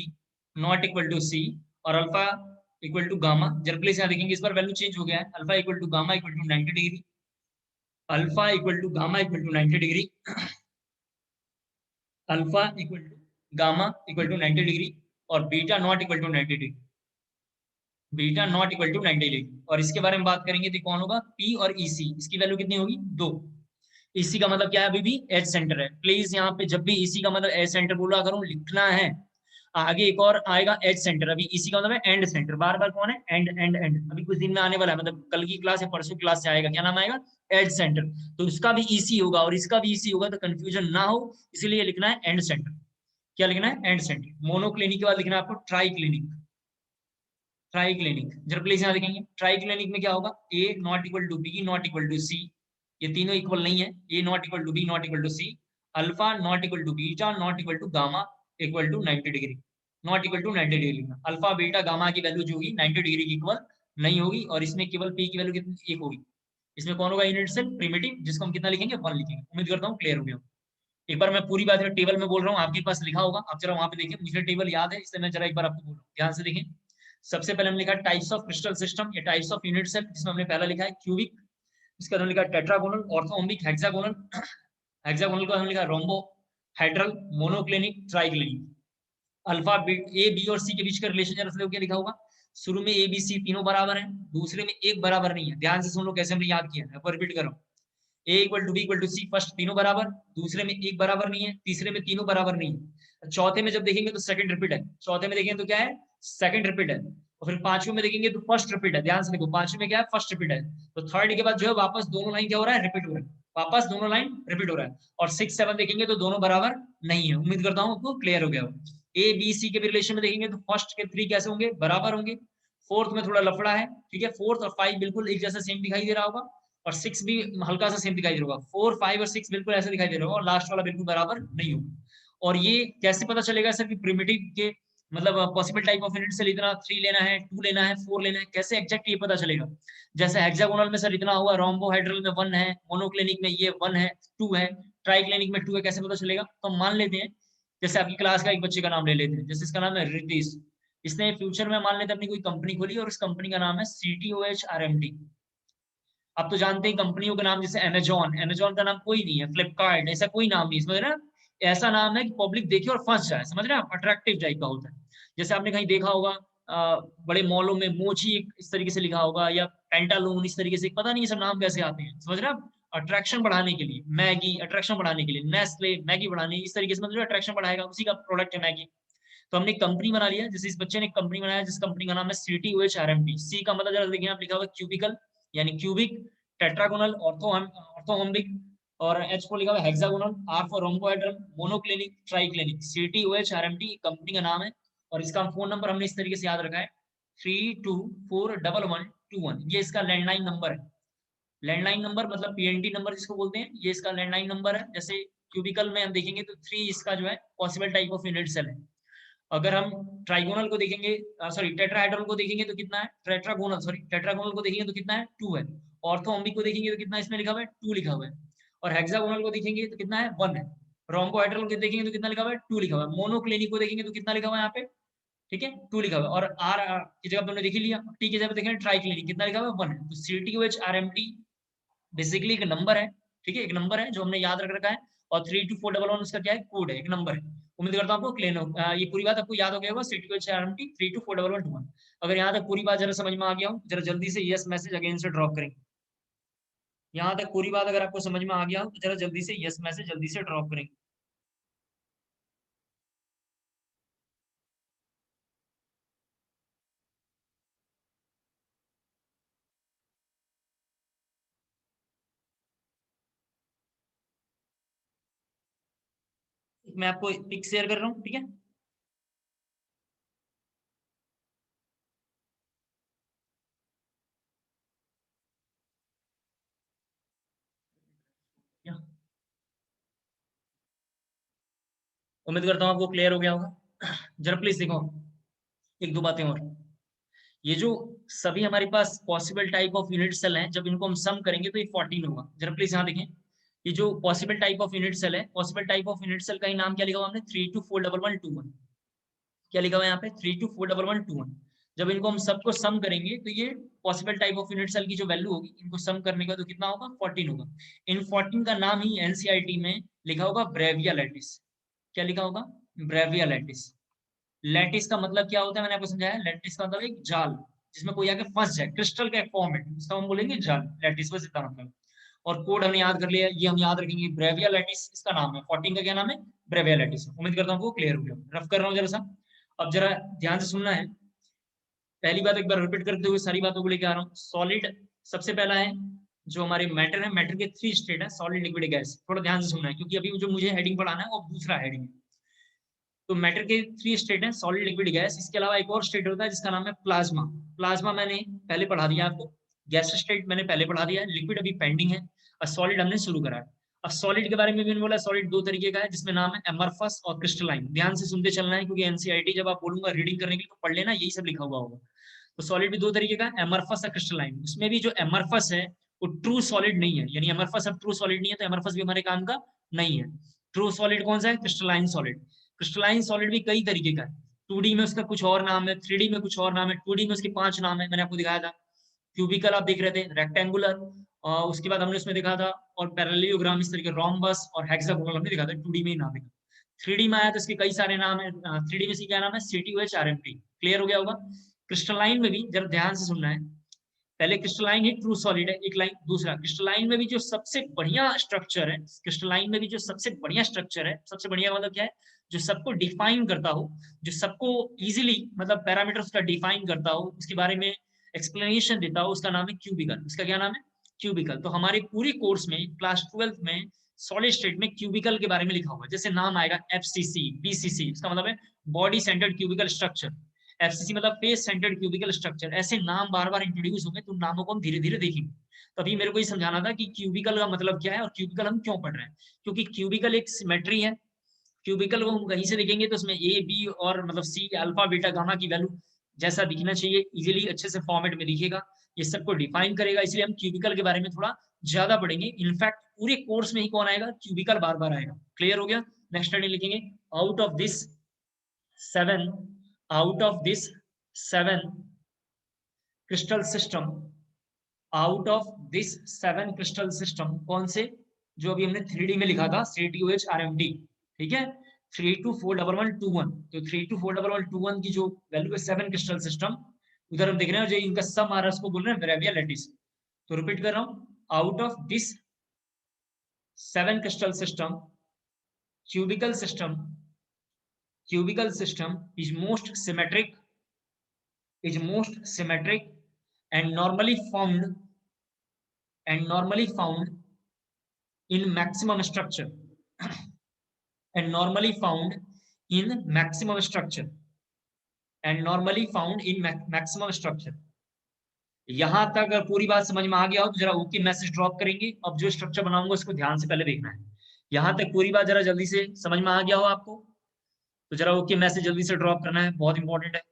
not equal to C और अल्फा इक्वल टू गामा। जरा प्लीज यहाँ देखेंगे, इस बार वैल्यू चेंज हो गया है। Alpha equal to gamma equal to 90 degree, alpha equal to gamma equal to 90 degree, alpha equal to gamma equal to 90 degree और beta not equal to 90 degree, beta not equal to 90 degree. और इसके बारे में बात करेंगे तो कौन होगा? पी और ईसी। इसकी वैल्यू कितनी होगी? 2। ईसी का मतलब क्या है? अभी भी एज सेंटर है। प्लीज यहाँ पे जब भी ईसी का मतलब एज सेंटर बोला करूं, लिखना है। आगे एक और आएगा एज सेंटर, अभी ईसी का मतलब है एंड सेंटर। बार बार कौन है? And and and. अभी कुछ दिन में आने वाला है, मतलब कल की क्लास या परसों की क्लास से आएगा। क्या नाम आएगा? Edge centre. तो इसका भी ईसी होगा और इसका भी ईसी होगा, तो कंफ्यूजन ना हो इसीलिए लिखना है एंड सेंटर। क्या लिखना है? And centre. मोनोक्लिनिक के बाद लिखना है आपको ट्राई क्लिनिक। ट्राई क्लिनिक, जरा प्लीज यहाँ देखेंगे, ट्राई क्लिनिक में क्या होगा? A not equal to B not equal to C. ये तीनों इक्वल नहीं है। A not equal to B not equal to C, alpha not equal to beta not equal to gamma equal to 90 degree. Not equal to 90 degree लिखना। Alpha beta gamma की value जो होगी 90 degree की equal नहीं होगी, और इसमें केवल पी की वैल्यू कितनी? 1 होगी। इसमें कौन होगा यूनिट सेल? प्रिमिटिव, जिसको हम कितना लिखेंगे? 1 लिखेंगे। उम्मीद करता हूँ क्लियर हो गया। एक बार मैं पूरी बात टेबल में बोल रहा हूँ, आपके पास लिखा होगा, आप जरा वहां पे देखिए। मुझे टेबल याद है, इसलिए मैं जरा एक बार आपको बोल रहा हूँ, ध्यान से देखें। सबसे पहले हमने लिखा टाइप्स ऑफ क्रिस्टल सिस्टम या टाइप्स ऑफ यूनिट सेल, जिसमें हमने पहला लिखा है क्यूबिक। इसके बाद हमने लिखा टेट्रागोनल, ऑर्थोम्बिक, हेक्सागोनल। हेक्सागोनल को हमने लिखा rhombohedral, monoclinic, triclinic. Alpha A B और सी के बीच का रिलेशन जरा क्या लिखा होगा? शुरू में ए बी सी तीनों बराबर है, दूसरे में एक बराबर नहीं है। ध्यान से सुन लो कैसे हमने याद किया है, रिपीट कर रहा हूँ। A equal to B equal to C, first तीनों बराबर, दूसरे में एक बराबर नहीं है, तीसरे में तीनों बराबर नहीं है, चौथे में जब देखेंगे तो सेकंड रिपीट है, चौथे में देखेंगे तो क्या है? सेकंड रिपीट है, और फिर पांचवें में देखेंगे तो फर्स्ट रिपीट है। ध्यान से देखो, पांचवें में क्या है? फर्स्ट रिपीट है। तो थर्ड के बाद जो है वापस दोनों लाइन क्या हो रहा है? रिपीट हो रहा है, वापस दोनों लाइन रिपीट हो रहा है। और 6 7 देखेंगे तो दोनों बराबर नहीं है। उम्मीद करता हूँ आपको क्लियर हो गया हो। ए बी सी के रिलेशन में देखेंगे तो फर्स्ट के 3 कैसे होंगे? बराबर होंगे। फोर्थ में थोड़ा लफड़ा है, ठीक है? फोर्थ और 5 बिल्कुल एक जैसा सेम दिखाई दे रहा होगा, और 6 भी हल्का सा सेम दिखाई दे रहा होगा। 4 5 और 6 बिल्कुल ऐसा दिखाई दे रहा होगा, और लास्ट वाला बिल्कुल बराबर नहीं होगा। और ये कैसे पता चलेगा सर कि प्रिमिटिव के मतलब possible type of unit cell इतना, 3 लेना है, 2 लेना है, 4 लेना है, कैसे एग्जैक्ट ये पता चलेगा? जैसे हेक्सागोनल में सर इतना हुआ, रोम्बोहेड्रल में 1 है, मोनोक्लिनिक में ये 1 है, 2 है, ट्राइक्लिनिक में 2 है, कैसे पता चलेगा? तो हम मान लेते हैं, जैसे आपकी क्लास का एक बच्चे का नाम ले लेते हैं, जैसे इसका नाम है रितीश। इसने फ्यूचर में मान लेते अपनी कोई कंपनी खोली और इस कंपनी का नाम है CTOHRMT। आप तो जानते हैं कंपनियों का नाम, जैसे अमेजॉन, अमेजॉन का नाम कोई नहीं है, फ्लिपकार्ट, ऐसा कोई नाम नहीं, समझ रहे हैं? ऐसा नाम है कि पब्लिक देखे और फंस जाए, समझ रहे हैं आप? अट्रैक्टिव टाइप का होता है। जैसे आपने कहीं देखा होगा बड़े मॉलों में मोची इस तरीके से लिखा होगा, या पेंटालून इस तरीके से, पता नहीं ये सब नाम कैसे आते हैं, समझ रहे हैं आप? अट्रैक्शन बढ़ाने के लिए, मैगी अट्रैक्शन बढ़ाने के लिए, नेस्ले मैगी बढ़ाने, इस तरीके से मतलब अट्रैक्शन बढ़ाएगा, उसी का प्रोडक्ट है मैगी। तो हमने एक कंपनी बना लिया, जैसे इस बच्चे ने एक कंपनी बनाया जिस कंपनी का नाम है CTOHRMT। सी का मतलब जरा देखिए आप, लिखा हुआ क्यूबिकल यानी क्यूबिक, टेट्रागोनल ऑर्थोहोम्बिक, और एच को लिखा हुआ hexagonal, R for rhombohedral, monoclinic, triclinic. CTOHRMT company का नाम है, और इसका फोन नंबर हमने इस तरीके से याद रखा है, 32411121। ये इसका लैंडलाइन नंबर है। लैंडलाइन नंबर मतलब PNT नंबर जिसको बोलते हैं, ये इसका लैंडलाइन नंबर है। जैसे क्यूबिकल में हम देखेंगे तो 3 इसका जो है possible type of unit cell है। अगर हम ट्राइगोनल को देखेंगे, सॉरी टेट्राहेड्रल को देखेंगे तो कितना है, टेट्रागोनल को देखेंगे तो कितना है, 2 है। ऑर्थोम्बिक को देखेंगे तो कितना इसमें लिखा हुआ है, 2 लिखा हुआ है। और हेक्सागोनल को देखेंगे तो कितना है, 1 है। रोम्बोहेड्रल को देखेंगे तो कितना लिखा हुआ है, 2 लिखा हुआ है। मोनोक्लिनिक को देखेंगे तो कितना लिखा हुआ है यहाँ पे, ठीक है, 2 लिखा हुआ है। और आर की जगह पे हमने देख ही लिया, टी की जगह पे देखेंगे ट्राइक्लिनिक, कितना लिखा हुआ है, 1 है। तो CTOHRMT बेसिकली एक नंबर है, ठीक है, एक नंबर है जो हमने याद रख रखा है। और 32411 उसका क्या है, कोड है, एक नंबर है। उम्मीद करता हूँ आपको क्लियर हो, ये पूरी बात आपको याद हो गया होगा। CTOHRMT 3241121। अगर यहाँ तक पूरी बात जरा समझ में आ गया हो, जरा जल्दी से यस मैसेज अगेन से ड्रॉप करेंगे। यहाँ तक पूरी बात अगर आपको समझ में आ गया हो तो जरा जल्दी से यस मैसेज जल्दी से ड्रॉप करेंगे। मैं आपको पिक शेयर कर रहा हूँ, ठीक है। उम्मीद करता हूँ आपको क्लियर हो गया होगा। जरा प्लीज देखो एक दो बातें और। ये जो सभी हमारे पास possible type of unit cell हैं, जब इनको हम सम करेंगे तो ये 14 होगा। जरा प्लीज यहाँ देखें, ये जो possible type of unit cell है, possible type of unit cell का ही नाम क्या लिखा हुआ हमने, 32411121। क्या लिखा हुआ है यहाँ पे, 32411121। जब इनको हम सबको सम करेंगे तो ये possible type of unit cell की जो वैल्यू होगी, इनको सम करने का तो कितना होगा, 14 होगा। इन 14 का नाम ही एनसीईआरटी में लिखा होगा ब्रेविया लैटिस। क्या लिखा होगा, ब्रेविया लैटिस। लैटिस का मतलब क्या होता है, मैंने आपको समझाया। लैटिस का मतलब एक जाल जिसमें कोई आके फंस जाए, क्रिस्टल का एक फॉर्म है, इसका हम बोलेंगे जाल, लैटिस, बस इतना मतलब। और कोड हमने याद कर लिया, ये हम याद रखेंगे, ब्रेविया लैटिस इसका नाम है। 14 का क्या नाम है, ब्रेविया लैटिस। उम्मीद करता हूँ वो क्लियर हो गया। रफ कर रहा हूँ जरा सा, अब जरा ध्यान से सुनना है। पहली बात एक बार रिपीट करते हुए सारी बातों को लेकर आ रहा हूँ। सॉलिड सबसे पहला है, जो हमारे मैटर है, मैटर के 3 स्टेट है, सॉलिड, लिक्विड, गैस। थोड़ा ध्यान से सुनना है क्योंकि अभी जो मुझे हेडिंग पढ़ाना है वो दूसरा हेडिंग है। तो मैटर के 3 स्टेट हैं, सॉलिड, लिक्विड, गैस। इसके अलावा एक और स्टेट होता है जिसका नाम है प्लाज्मा। प्लाज्मा मैंने पहले पढ़ा दिया आपको, गैस स्टेट मैंने पहले पढ़ा दिया है, लिक्विड अभी पेंडिंग है, और सॉलिड हमने शुरू करा है। अब सॉलिड के बारे में भी मैंने बोला, सॉलिड 2 तरीके का है, जिसमें नाम है एमरफस और क्रिस्टलाइन। ध्यान से सुनते चलना है क्योंकि एनसीईआरटी जब आप बोलूंगा रीडिंग करने के लिए तो पढ़ लेना, यही सब लिखा हुआ होगा। तो सॉलिड भी 2 तरीके का, एमरफस और क्रिस्टलाइन। उसमें भी जो एमरफस है वो ट्रू सॉलिड नहीं है, यानी एमरफस अब ट्रू सॉलिड नहीं है, तो एमरफस भी हमारे काम का नहीं है। ट्रू सॉलिड कौन सा है, क्रिस्टलाइन सॉलिड। क्रिस्टलाइन सॉलिड भी कई तरीके का है, 2D में उसका कुछ और नाम है, 3D में कुछ और नाम है, 2D में उसके 5 नाम है, मैंने आपको दिखाया था। क्यूबिकल आप देख रहे थे, रेक्टेंगुलर, और उसके बाद हमने उसमें देखा था, और पैरेललोग्राम इस तरीके, रोम्बस और हेक्सागोनल हमने दिखा था, 2D में ही नाम है। 3D में आया तो इसके कई सारे नाम है। 3D में इसकी क्या नाम है, CTOHRMT। क्लियर हो गया होगा। क्रिस्टलाइन में भी जरा ध्यान से सुनना है। पहले क्रिस्टलाइन ही ट्रू सॉलिड है, एक लाइन। दूसरा, क्रिस्टलाइन में भी जो सबसे बढ़िया स्ट्रक्चर है, क्रिस्टलाइन में भी जो सबसे बढ़िया स्ट्रक्चर है, सबसे बढ़िया मतलब क्या है, जो सबको डिफाइन करता हो, जो सबको इजीली मतलब पैरामीटर उसका डिफाइन करता हो, उसके बारे में एक्सप्लेनेशन देता हो, उसका नाम है क्यूबिकल। उसका क्या नाम है, क्यूबिकल। तो हमारे पूरी कोर्स में क्लास 12th में सॉलिड स्टेट में क्यूबिकल के बारे में लिखा हुआ है। जैसे नाम आएगा FCC, BCC, इसका मतलब है body centred cubical structure. FCC मतलब फेस सेंटर्ड क्यूबिकल स्ट्रक्चर। ऐसे नाम बार बार इंट्रोड्यूस होंगे, तो नामों को हम धीरे धीरे देखेंगे। तो अभी मेरे को ये समझाना था कि क्यूबिकल का मतलब क्या है और क्यूबिकल हम क्यों पढ़ रहे हैं। क्योंकि क्यूबिकल एक सिमेट्री है, क्यूबिकल को हम कहीं से देखेंगे तो उसमें ए बी और मतलब सी अल्फा बीटा गामा की वैल्यू जैसा दिखना चाहिए, इजीली अच्छे से फॉर्मेट में दिखेगा, ये सबको डिफाइन करेगा। इसलिए हम क्यूबिकल के बारे में थोड़ा ज्यादा पढ़ेंगे। इनफैक्ट पूरे कोर्स में ही कौन आएगा, क्यूबिकल बार बार आएगा। क्लियर हो गया? नेक्स्ट हेडिंग लिखेंगे, out of this seven, out of this seven crystal system, out of this seven crystal system, कौन से, जो अभी हमने 3D में लिखा था CTOH RMT, ठीक है, 32411121, तो 32411121 की जो वैल्यू है 7 क्रिस्टल सिस्टम, उधर हम देख रहे हैं जो इनका सम आ रहा है उसको बोल रहे हैं ब्रेवियर लैटिस। तो रिपीट कर रहा हूं, out of this 7 crystal system, cubical system, cubical system is most symmetric, is most symmetric and normally found, and normally found in maximum structure, and normally found in maximum structure, and normally found in maximum structure। यहां तक अगर पूरी बात समझ में आ गया हो तो जरा ओके मैसेज ड्रॉप करेंगे। अब जो स्ट्रक्चर बनाऊंगा उसको ध्यान से पहले देखना है। यहां तक पूरी बात जरा जल्दी से समझ में आ गया हो आपको तो जरा ओके मैसेज जल्दी से ड्रॉप करना है, बहुत इंपॉर्टेंट है।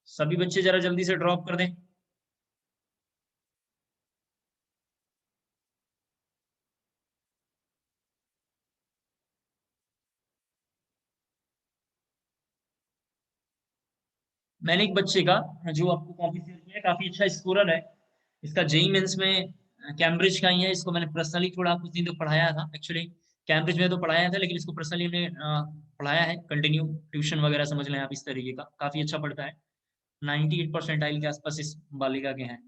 सभी बच्चे जरा जल्दी से ड्रॉप कर दें। मैंने एक बच्चे का जो आपको कॉपी शेयर किया है, काफी अच्छा स्कोरर है, इसका जेई मेंस में कैम्ब्रिज का ही है। इसको मैंने पर्सनली थोड़ा कुछ दिन तक पढ़ाया था, एक्चुअली कैम्ब्रिज में तो पढ़ाया था लेकिन इसको पर्सनली हमने पढ़ाया है, कंटिन्यू ट्यूशन वगैरह समझ लें आप इस तरीके का। काफी अच्छा पढ़ता है, 98% के आसपास इस बालिका के हैं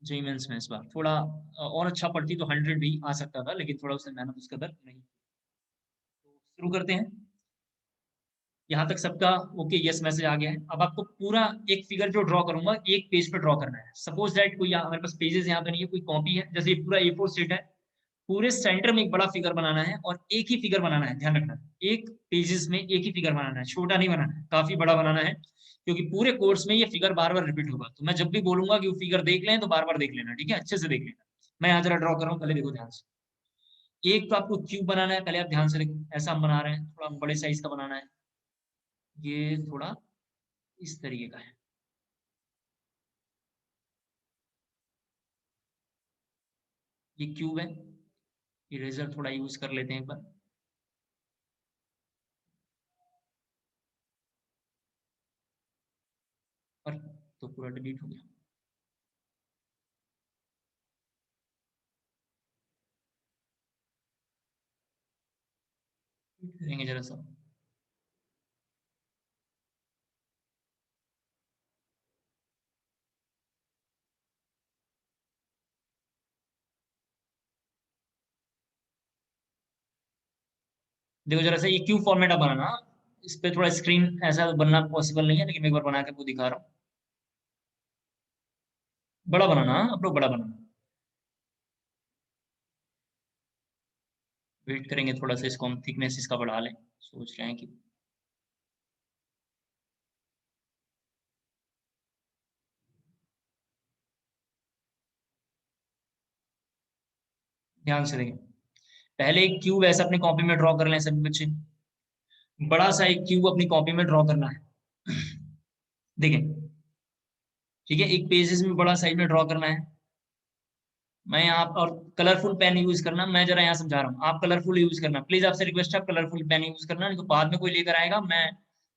जेई मेंस में। इस बार थोड़ा और अच्छा पढ़ती तो 100 भी आ सकता था, लेकिन थोड़ा उसने मेहनत उस कदर नहीं। तो शुरू करते हैं। यहाँ तक सबका ओके, यस मैसेज आ गया है। अब आपको पूरा एक फिगर जो ड्रॉ करूंगा एक पेज पे ड्रॉ करना है। सपोज दैट कोई हमारे पास पेजेस यहाँ पे नहीं है, कोई कॉपी है, जैसे पूरा A4 शीट है, पूरे सेंटर में एक बड़ा फिगर बनाना है और एक ही फिगर बनाना है। ध्यान रखना, एक पेजेस में एक ही फिगर बनाना है, छोटा नहीं बनाना है, काफी बड़ा बनाना है, क्योंकि पूरे कोर्स में ये फिगर बार बार रिपीट होगा। तो मैं जब भी बोलूंगा कि वो फिगर देख लें तो बार बार देख लेना, ठीक है, अच्छे से देख लेना। मैं यहाँ जरा ड्रॉ कर रहा हूँ, पहले देखो ध्यान से। एक तो आपको क्यूब बनाना है, पहले आप ध्यान से देखो, ऐसा हम बना रहे हैं, थोड़ा बड़े साइज का बनाना है। ये थोड़ा इस तरीके का है। ये क्यूब है, इरेजर थोड़ा यूज कर लेते हैं एक बार। और तो पूरा डिलीट हो गया। करेंगे जरा सा। देखो जरा सा, ये क्यूब फॉर्मेट आप बनाना, इस पे थोड़ा स्क्रीन ऐसा बनना पॉसिबल नहीं है, लेकिन मैं एक बार बना के आपको दिखा रहा हूँ। बड़ा बनाना, आप लोग बड़ा बनाना। वेट करेंगे थोड़ा सा, इसको हम थिकनेस इसका बढ़ा लें, सोच रहे हैं कि ध्यान से देखें। पहले एक क्यूब ऐसा अपनी कॉपी में ड्रॉ कर लें सभी बच्चे। बड़ा सा एक क्यूब अपनी कॉपी में ड्रॉ करना है। देखें, ठीक है, एक पेजेस में बड़ा साइज में ड्रॉ करना है। मैं आप और कलरफुल पेन यूज करना, मैं जरा यहाँ समझा रहा हूँ, आप कलरफुल यूज करना प्लीज, आपसे रिक्वेस्ट है, आप कलरफुल पेन यूज करना, नहीं तो बाद में कोई लेकर आएगा, मैं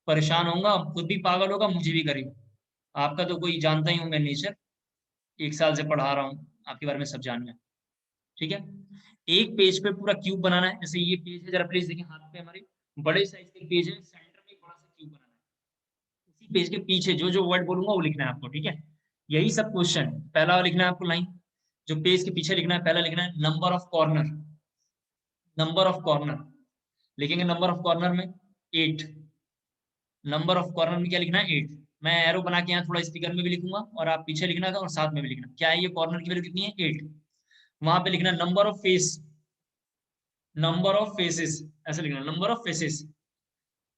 परेशान होऊंगा, खुद भी पागल होगा, मुझे भी करेगा। आपका तो कोई जानता ही होगा नेचर, 1 साल से पढ़ा रहा हूँ, आपके बारे में सब जान गया, ठीक है। एक पेज पे पूरा क्यूब बनाना है, जैसे ये पेज है, जरा प्लीज देखिए हाथ पे हमारे, बड़े साइज के पेज है, सेंटर में एक बड़ा सा क्यूब बनाना है। उसी पेज के पीछे जो जो वर्ड बोलूंगा वो लिखना है आपको, ठीक है। यही सब क्वेश्चन, पहला लिखना है आपको लाइन, जो पेज के पीछे लिखना है, पहला लिखना है number of corner, number of corner लिखेंगे, नंबर ऑफ कॉर्नर में 8, नंबर ऑफ कॉर्नर में क्या लिखना है 8। मैं एरो बना के यहाँ थोड़ा स्पीकर में भी लिखूंगा और आप पीछे लिखना था और साथ में भी लिखना, क्या है ये कॉर्नर की वैल्यू कितनी है 8। वहां पे लिखना number of face, number of faces, ऐसे लिखना नंबर ऑफ फेसेस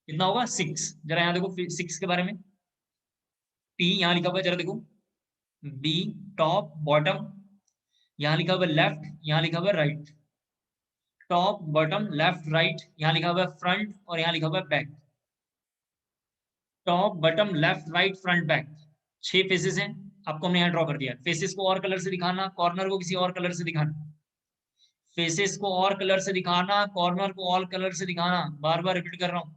कितना होगा 6। जरा यहाँ देखो 6 के बारे में, टी यहाँ लिखा हुआ है, जरा देखो, बी टॉप बॉटम, यहाँ लिखा हुआ है लेफ्ट, यहाँ लिखा हुआ है right, top bottom left right, यहाँ लिखा हुआ है फ्रंट और यहाँ लिखा हुआ है back. Top bottom left right front back, 6 faces हैं, आपको हमने यहाँ ड्रॉ कर दिया। फेसेस को और कलर से दिखाना, कॉर्नर को किसी और कलर से दिखाना, फेसेस को और कलर से दिखाना, कॉर्नर को और कलर से दिखाना। बार बार रिपीट कर रहा हूँ,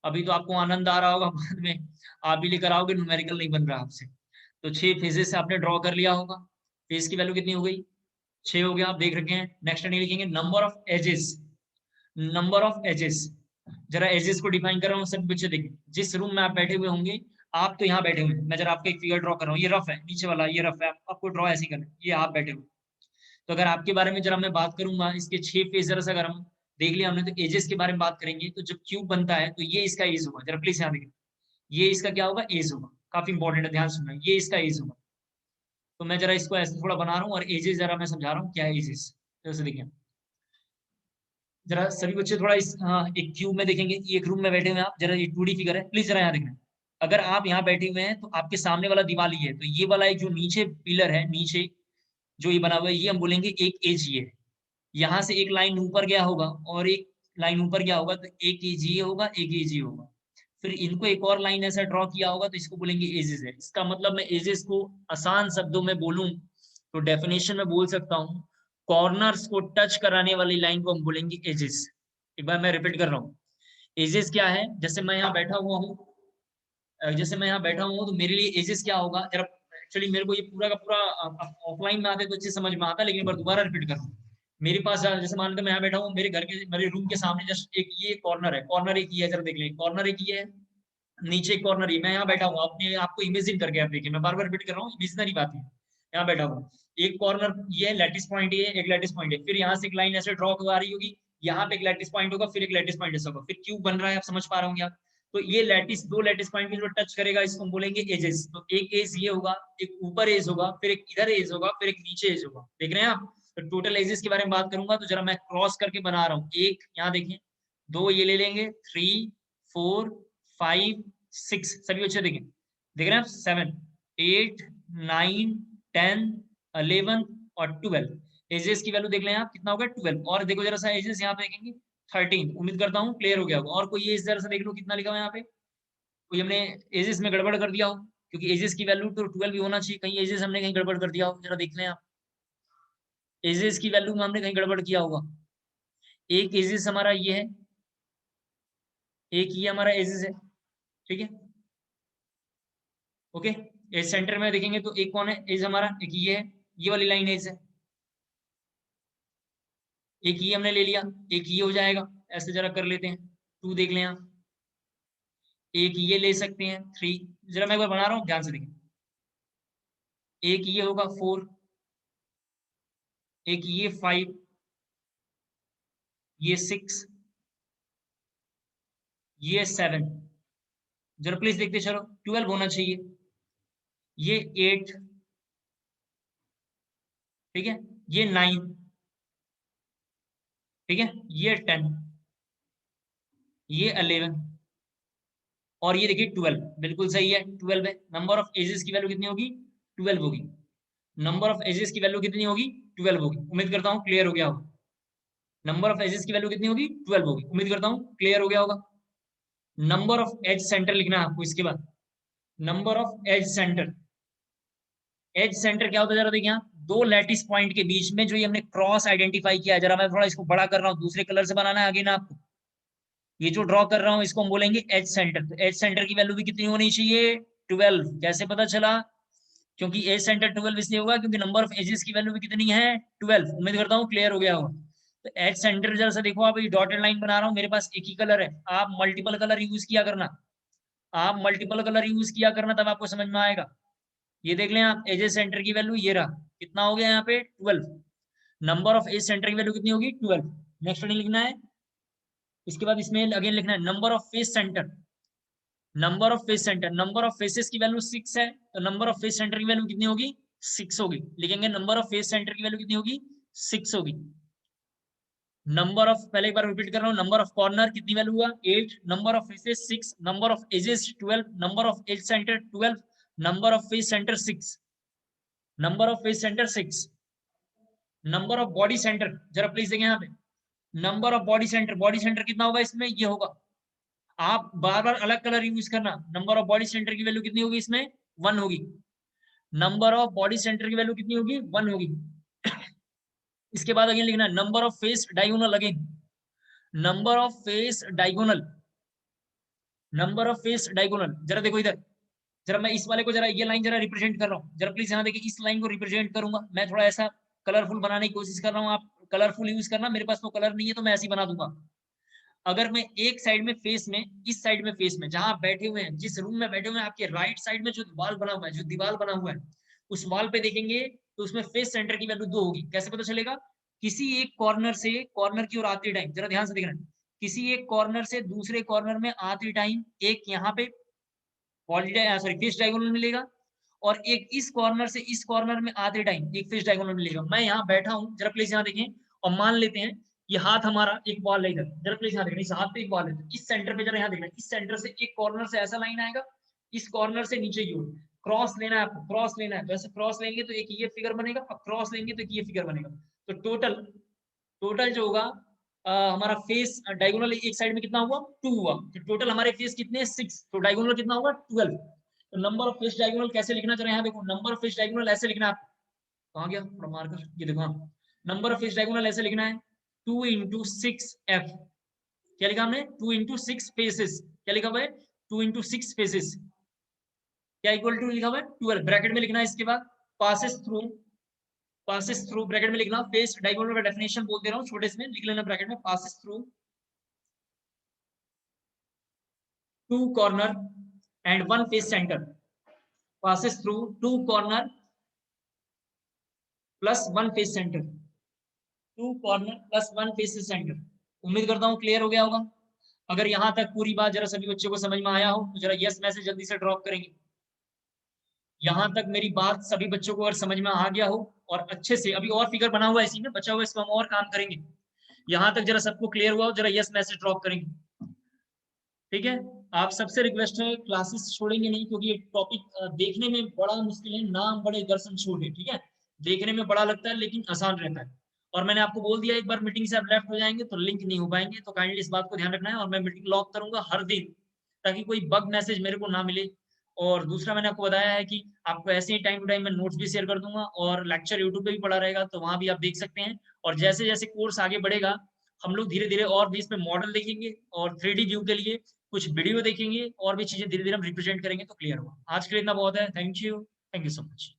अभी तो आपको आनंद आ रहा होगा, बाद में आप भी लेकर आओगे, न्यूमेरिकल नहीं बन रहा आपसे। तो 6 फेसेस से आपने ड्रॉ कर लिया होगा। फेस की वैल्यू कितनी हो गई? 6 हो गया, आप देख रखे हैं। नेक्स्ट नहीं लिखेंगे number of edges, number of edges. जरा एजेस को डिफाइन कर रहा हूँ, सब बच्चे देखिए। जिस रूम में आप बैठे हुए होंगे, आप तो यहाँ बैठे हुए हैं, मैं जरा आपका एक फिगर ड्रॉ कर रहा हूँ, ये रफ है, नीचे वाला ये रफ है, आपको ड्रॉ ऐसे ही करना है, ये आप बैठे हुए। तो अगर आपके बारे में जरा मैं बात करूंगा, इसके 6 फेस अगर हम देख लिया हमने, तो एजेस के बारे में बात करेंगे। तो जब क्यूब बनता है तो ये इसका एज होगा, जरा प्लीज यहाँ देखिए, ये इसका क्या होगा? एज होगा। काफी इंपॉर्टेंट है, ध्यान सुनना, ये इसका एज होगा। तो मैं जरा इसको ऐसे थोड़ा बना रहा हूँ और एजेस जरा मैं समझा रहा हूँ क्या है एजेस। जैसे देखिए, जरा सभी बच्चे थोड़ा इस एक क्यूब में देखेंगे, एक रूम में बैठे हुए हैं आप, जरा ये 2D फिगर है, प्लीज जरा यहाँ देखना। अगर आप यहाँ बैठे हुए हैं तो आपके सामने वाला दीवार ही है, तो ये वाला एक जो नीचे पिलर है, नीचे जो ये बना हुआ है, ये हम बोलेंगे एक एज ये है। यहाँ से एक लाइन ऊपर गया होगा और एक लाइन ऊपर गया होगा, तो एक एज ये होगा, एक एज ये होगा। फिर इनको एक और लाइन ऐसा ड्रॉ किया होगा, तो इसको बोलेंगे एजेस है। इसका मतलब मैं एजेस को आसान शब्दों में बोलूं तो डेफिनेशन में बोल सकता हूँ, कॉर्नर्स को टच कराने वाली लाइन को हम बोलेंगे एजेस। एक बार मैं रिपीट कर रहा हूँ, एजेस क्या है? जैसे मैं यहाँ बैठा हुआ हूँ, जैसे मैं यहाँ बैठा हूँ, तो मेरे लिए एजेस क्या होगा? जरा एक्चुअली मेरे को ये पूरा का पूरा ऑफलाइन में आते तो अच्छे समझ में आता, लेकिन एक बार दोबारा रिपीट कर रहा हूँ। मेरे पास जैसे मान लो मैं यहाँ बैठा हूँ, मेरे घर के मेरे रूम के सामने जस्ट एक ये कॉर्नर है, कॉर्नर एक ये है, जरा देख लें, कॉर्नर एक ये है, नीचे एक कॉर्नर, ये मैं यहाँ बैठा हूँ, अपने आपको इमेजिन करके आप देखिए, मैं बार बार रिपीट कर रहा हूँ, इमेजिनरी बात है। यहाँ बैठा हूँ, एक कॉर्नर ये है, लैटिस पॉइंट ये एक लैटिस पॉइंट है, फिर यहाँ से एक लाइन ऐसे ड्रॉ आ रही होगी, यहाँ पे एक लैटिस पॉइंट होगा, फिर एक लैटिस पॉइंट ऐसा होगा, फिर क्यूब बन रहा है, आप समझ पा रहे होंगे आप। तो ये लैटिस, दो लैटिस पॉइंट की जो टच करेगा, इसको हम बोलेंगे एजेस। तो एक एज ये होगा, एक ऊपर एज होगा, फिर एक इधर एज होगा, फिर एक नीचे एज होगा, देख रहे हैं आप। तो टोटल एजेस के बारे में बात करूंगा, तो जरा मैं क्रॉस करके बना रहा हूँ, एक यहाँ देखिए, दो ये ले लेंगे, 3 4 5 6, सभी बच्चे देखें, देख रहे हैं आप, 7 8 9 10 11 और 12। एजेस की वैल्यू देख लें आप, कितना होगा? 12। और देखो जरा सा एजेस यहाँ पे देखेंगे, 13। उम्मीद करता हूँ क्लियर हो गया होगा। और कोई एज जरा सा देख लो, कितना लिखा हुआ है यहाँ पे? कोई हमने एजेस में गड़बड़ कर दिया हो, क्योंकि एजेस की वैल्यू तो 12 भी होना चाहिए, कहीं एजेस हमने कहीं गड़बड़ कर दिया हो, जरा देख लें आप। एजेस की वैल्यू में हमने कहीं गड़बड़ किया होगा। एक एजेस हमारा ये है, एक ये हमारा एजेस है, ठीक है, ओके। एज सेंटर में देखेंगे तो एक कौन है एज हमारा? एक ये है, ये वाली लाइन एज है। एक ये हमने ले लिया, एक ये हो जाएगा, ऐसे जरा कर लेते हैं, 2 देख लें आप। एक ये ले सकते हैं, 3, जरा मैं एक बार बना रहा हूँ, ध्यान से देखें। एक ये होगा 4, एक ये 5, ये 6, ये 7, जरा प्लीज देखते चलो, 12 होना चाहिए, ये 8, ठीक है, ये 9, ठीक है, ये 10, ये 11 और ये देखिए 12, बिल्कुल सही है, 12 है। नंबर ऑफ एजेस की वैल्यू कितनी होगी? 12 होगी। नंबर ऑफ एजेस की वैल्यू कितनी होगी? 12 होगी। उम्मीद करता हूँ क्लियर हो गया होगा। नंबर ऑफ एजेस की वैल्यू कितनी होगी? 12 होगी। उम्मीद करता हूँ क्लियर हो गया होगा। नंबर ऑफ एज सेंटर लिखना है आपको इसके बाद, number of edge centre. Edge centre क्या होता है? जरा देखिए यहाँ, दो लैटिस पॉइंट के बीच में जो ये हमने क्रॉस आइडेंटिफाई किया है, जरा मैं थोड़ा इसको बड़ा कर रहा हूँ, दूसरे कलर से बनाना है आगे ना आपको। ये जो ड्रॉ कर रहा हूँ इसको हम बोलेंगे एज सेंटर। तो एज सेंटर की वैल्यू भी कितनी होनी चाहिए? 12। कैसे पता चला? क्योंकि एज सेंटर 12 इसलिए होगा क्योंकि नंबर ऑफ एजेस की वैल्यू भी कितनी है? 12। उम्मीद करता हूँ क्लियर हो गया होगा। तो एज सेंटर जरा सा देखो, आप ये डॉटेड लाइन बना रहा हूँ, मेरे पास एक ही कलर है, आप मल्टीपल कलर यूज किया करना, आप मल्टीपल कलर यूज किया करना, तब आपको समझ में आएगा। ये देख लें आप, एजेस सेंटर की वैल्यू ये रहा, कितना हो गया यहाँ पे? 12। नंबर ऑफ एज सेंटर की वैल्यू कितनी होगी? 12। नेक्स्ट नहीं लिखना है, इसके बाद इसमें अगेन लिखना है number of face centre. Number of face centre, number of faces की वैल्यू 6 है, तो नंबर ऑफ फेस सेंटर की वैल्यू कितनी होगी? 6 होगी। लिखेंगे नंबर ऑफ फेस सेंटर की वैल्यू कितनी होगी? 6 होगी। नंबर ऑफ, पहले एक बार रिपीट कर रहा हूँ, नंबर ऑफ कॉर्नर कितनी वैल्यू हुआ? 8, number of faces 6, number of edges 12, number of edge centre 12, number of face centre 6, number of face centre 6, number of body centre, जरा प्लीज देखें यहाँ पे, नंबर ऑफ बॉडी सेंटर कितना होगा इसमें, ये होगा। आप बार बार अलग कलर यूज करना। नंबर ऑफ बॉडी सेंटर की वैल्यू कितनी होगी इसमें, 1 होगी। नंबर ऑफ बॉडी सेंटर की वैल्यू कितनी होगी, 1 होगी। इसके बाद अगेन लिखना है number of face diagonal, again number of face diagonal, number of face diagonal. जरा देखो इधर, जरा मैं इस वाले को जरा ये लाइन जरा रिप्रेजेंट कर रहा हूँ, जरा प्लीज यहाँ देखिए, इस लाइन को रिप्रेजेंट करूंगा मैं, थोड़ा ऐसा कलरफुल बनाने की कोशिश कर रहा हूँ। आप कलरफुल यूज करना, मेरे पास तो कलर नहीं है तो मैं ऐसे ही बना दूंगा। अगर मैं एक साइड में फेस में, इस साइड में फेस में, जहां आप बैठे हुए हैं, जिस रूम में बैठे हुए हैं, आपके राइट साइड में जो वॉल बना हुआ है, जो दीवार बना हुआ है, उस वॉल पे देखेंगे तो उसमें फेस सेंटर की वैल्यू 2 होगी। कैसे पता चलेगा, किसी एक कॉर्नर से कॉर्नर की ओर आते टाइम, जरा ध्यान से देखना, किसी एक कॉर्नर से दूसरे कॉर्नर में आते टाइम एक यहाँ पे फेस डायगोनल मिलेगा, और एक इस कॉर्नर से इस कॉर्नर में आते टाइम एक फेस डायगोनल मिलेगा। मैं यहाँ बैठा हूँ, जरा प्लीज यहाँ देखें, और मान लेते हैं ये हाथ हमारा एक वॉल है इधर, जरा प्लीज यहाँ देखना, इस हाथ पे एक वॉल है, इस सेंटर पे जरा यहाँ देखना, इस सेंटर से एक कॉर्नर से ऐसा लाइन आएगा, इस कॉर्नर से नीचे की ओर क्रॉस लेना है आपको, क्रॉस लेना है। वैसे क्रॉस लेंगे तो एक ये फिगर बनेगा, और क्रॉस लेंगे तो एक ये फिगर बनेगा। तो टोटल टोटल जो होगा हमारा फेस डायगोनल एक साइड में कितना हुआ, 2 हुआ। तो टोटल हमारे फेस कितने, 6, तो डायगोनल कितना होगा, 12। तो नंबर ऑफ फेस डायगोनल कैसे लिखना, जरा यहाँ देखो, नंबर ऑफ फेस डायगोनल ऐसे लिखना है। कहाँ गया थोड़ा मार्कर, ये देखो, हाँ नंबर ऑफ फेस डायगोनल ऐसे लिखना है, 2 इंटू 6f। क्या लिखा हमने, 2 इंटू 6 फेसेस, क्या लिखा हुआ है, 2 इंटू 6 फेसेस, क्या इक्वल टू लिखा हुआ है 12, ब्रैकेट में लिखना है। इसके बाद पासेस थ्रू ब्रैकेट में लिखना, फेस डायगोनल का डेफिनेशन बोल दे रहा हूँ, छोटे से में लिख लेना ब्रैकेट में, passes through 2 corner and 1 face centre, passes through 2 corner plus 1 face center, 2 corner plus 1 face center। उम्मीद करता हूँ क्लियर हो गया होगा। अगर यहाँ तक पूरी बात जरा सभी बच्चों को समझ में आया हो तो जरा यस मैसेज जल्दी से ड्रॉप करेंगे। यहाँ तक मेरी बात सभी बच्चों को अगर समझ में आ गया हो, और अच्छे से, अभी और फिगर बना हुआ है इसी में बचा हुआ, इसमें हम और काम करेंगे। यहाँ तक जरा सबको क्लियर हुआ हो, जरा यस मैसेज ड्रॉप करेंगे, ठीक है। आप सबसे रिक्वेस्ट है, क्लासेस छोड़ेंगे नहीं, क्योंकि ये टॉपिक देखने में बड़ा मुश्किल है, नाम बड़े दर्शन छोटे, ठीक है, देखने में बड़ा लगता है लेकिन आसान रहता है। और मैंने आपको बोल दिया, एक बार मीटिंग से आप लेफ्ट हो जाएंगे तो लिंक नहीं हो पाएंगे, तो काइंडली इस बात को ध्यान रखना है। और मैं मीटिंग लॉक करूंगा हर दिन, ताकि कोई बग मैसेज मेरे को ना मिले। और दूसरा मैंने आपको बताया है कि आपको ऐसे ही टाइम टू टाइम मैं नोट्स भी शेयर कर दूंगा, और लेक्चर यूट्यूब पे भी पड़ा रहेगा, तो वहां भी आप देख सकते हैं। और जैसे जैसे कोर्स आगे बढ़ेगा, हम लोग धीरे धीरे और भी इसमें मॉडल देखेंगे, और 3D व्यू के लिए कुछ वीडियो देखेंगे, और भी चीजें धीरे धीरे हम रिप्रेजेंट करेंगे, तो क्लियर होगा। आज के लिए इतना बहुत है, थैंक यू सो मच।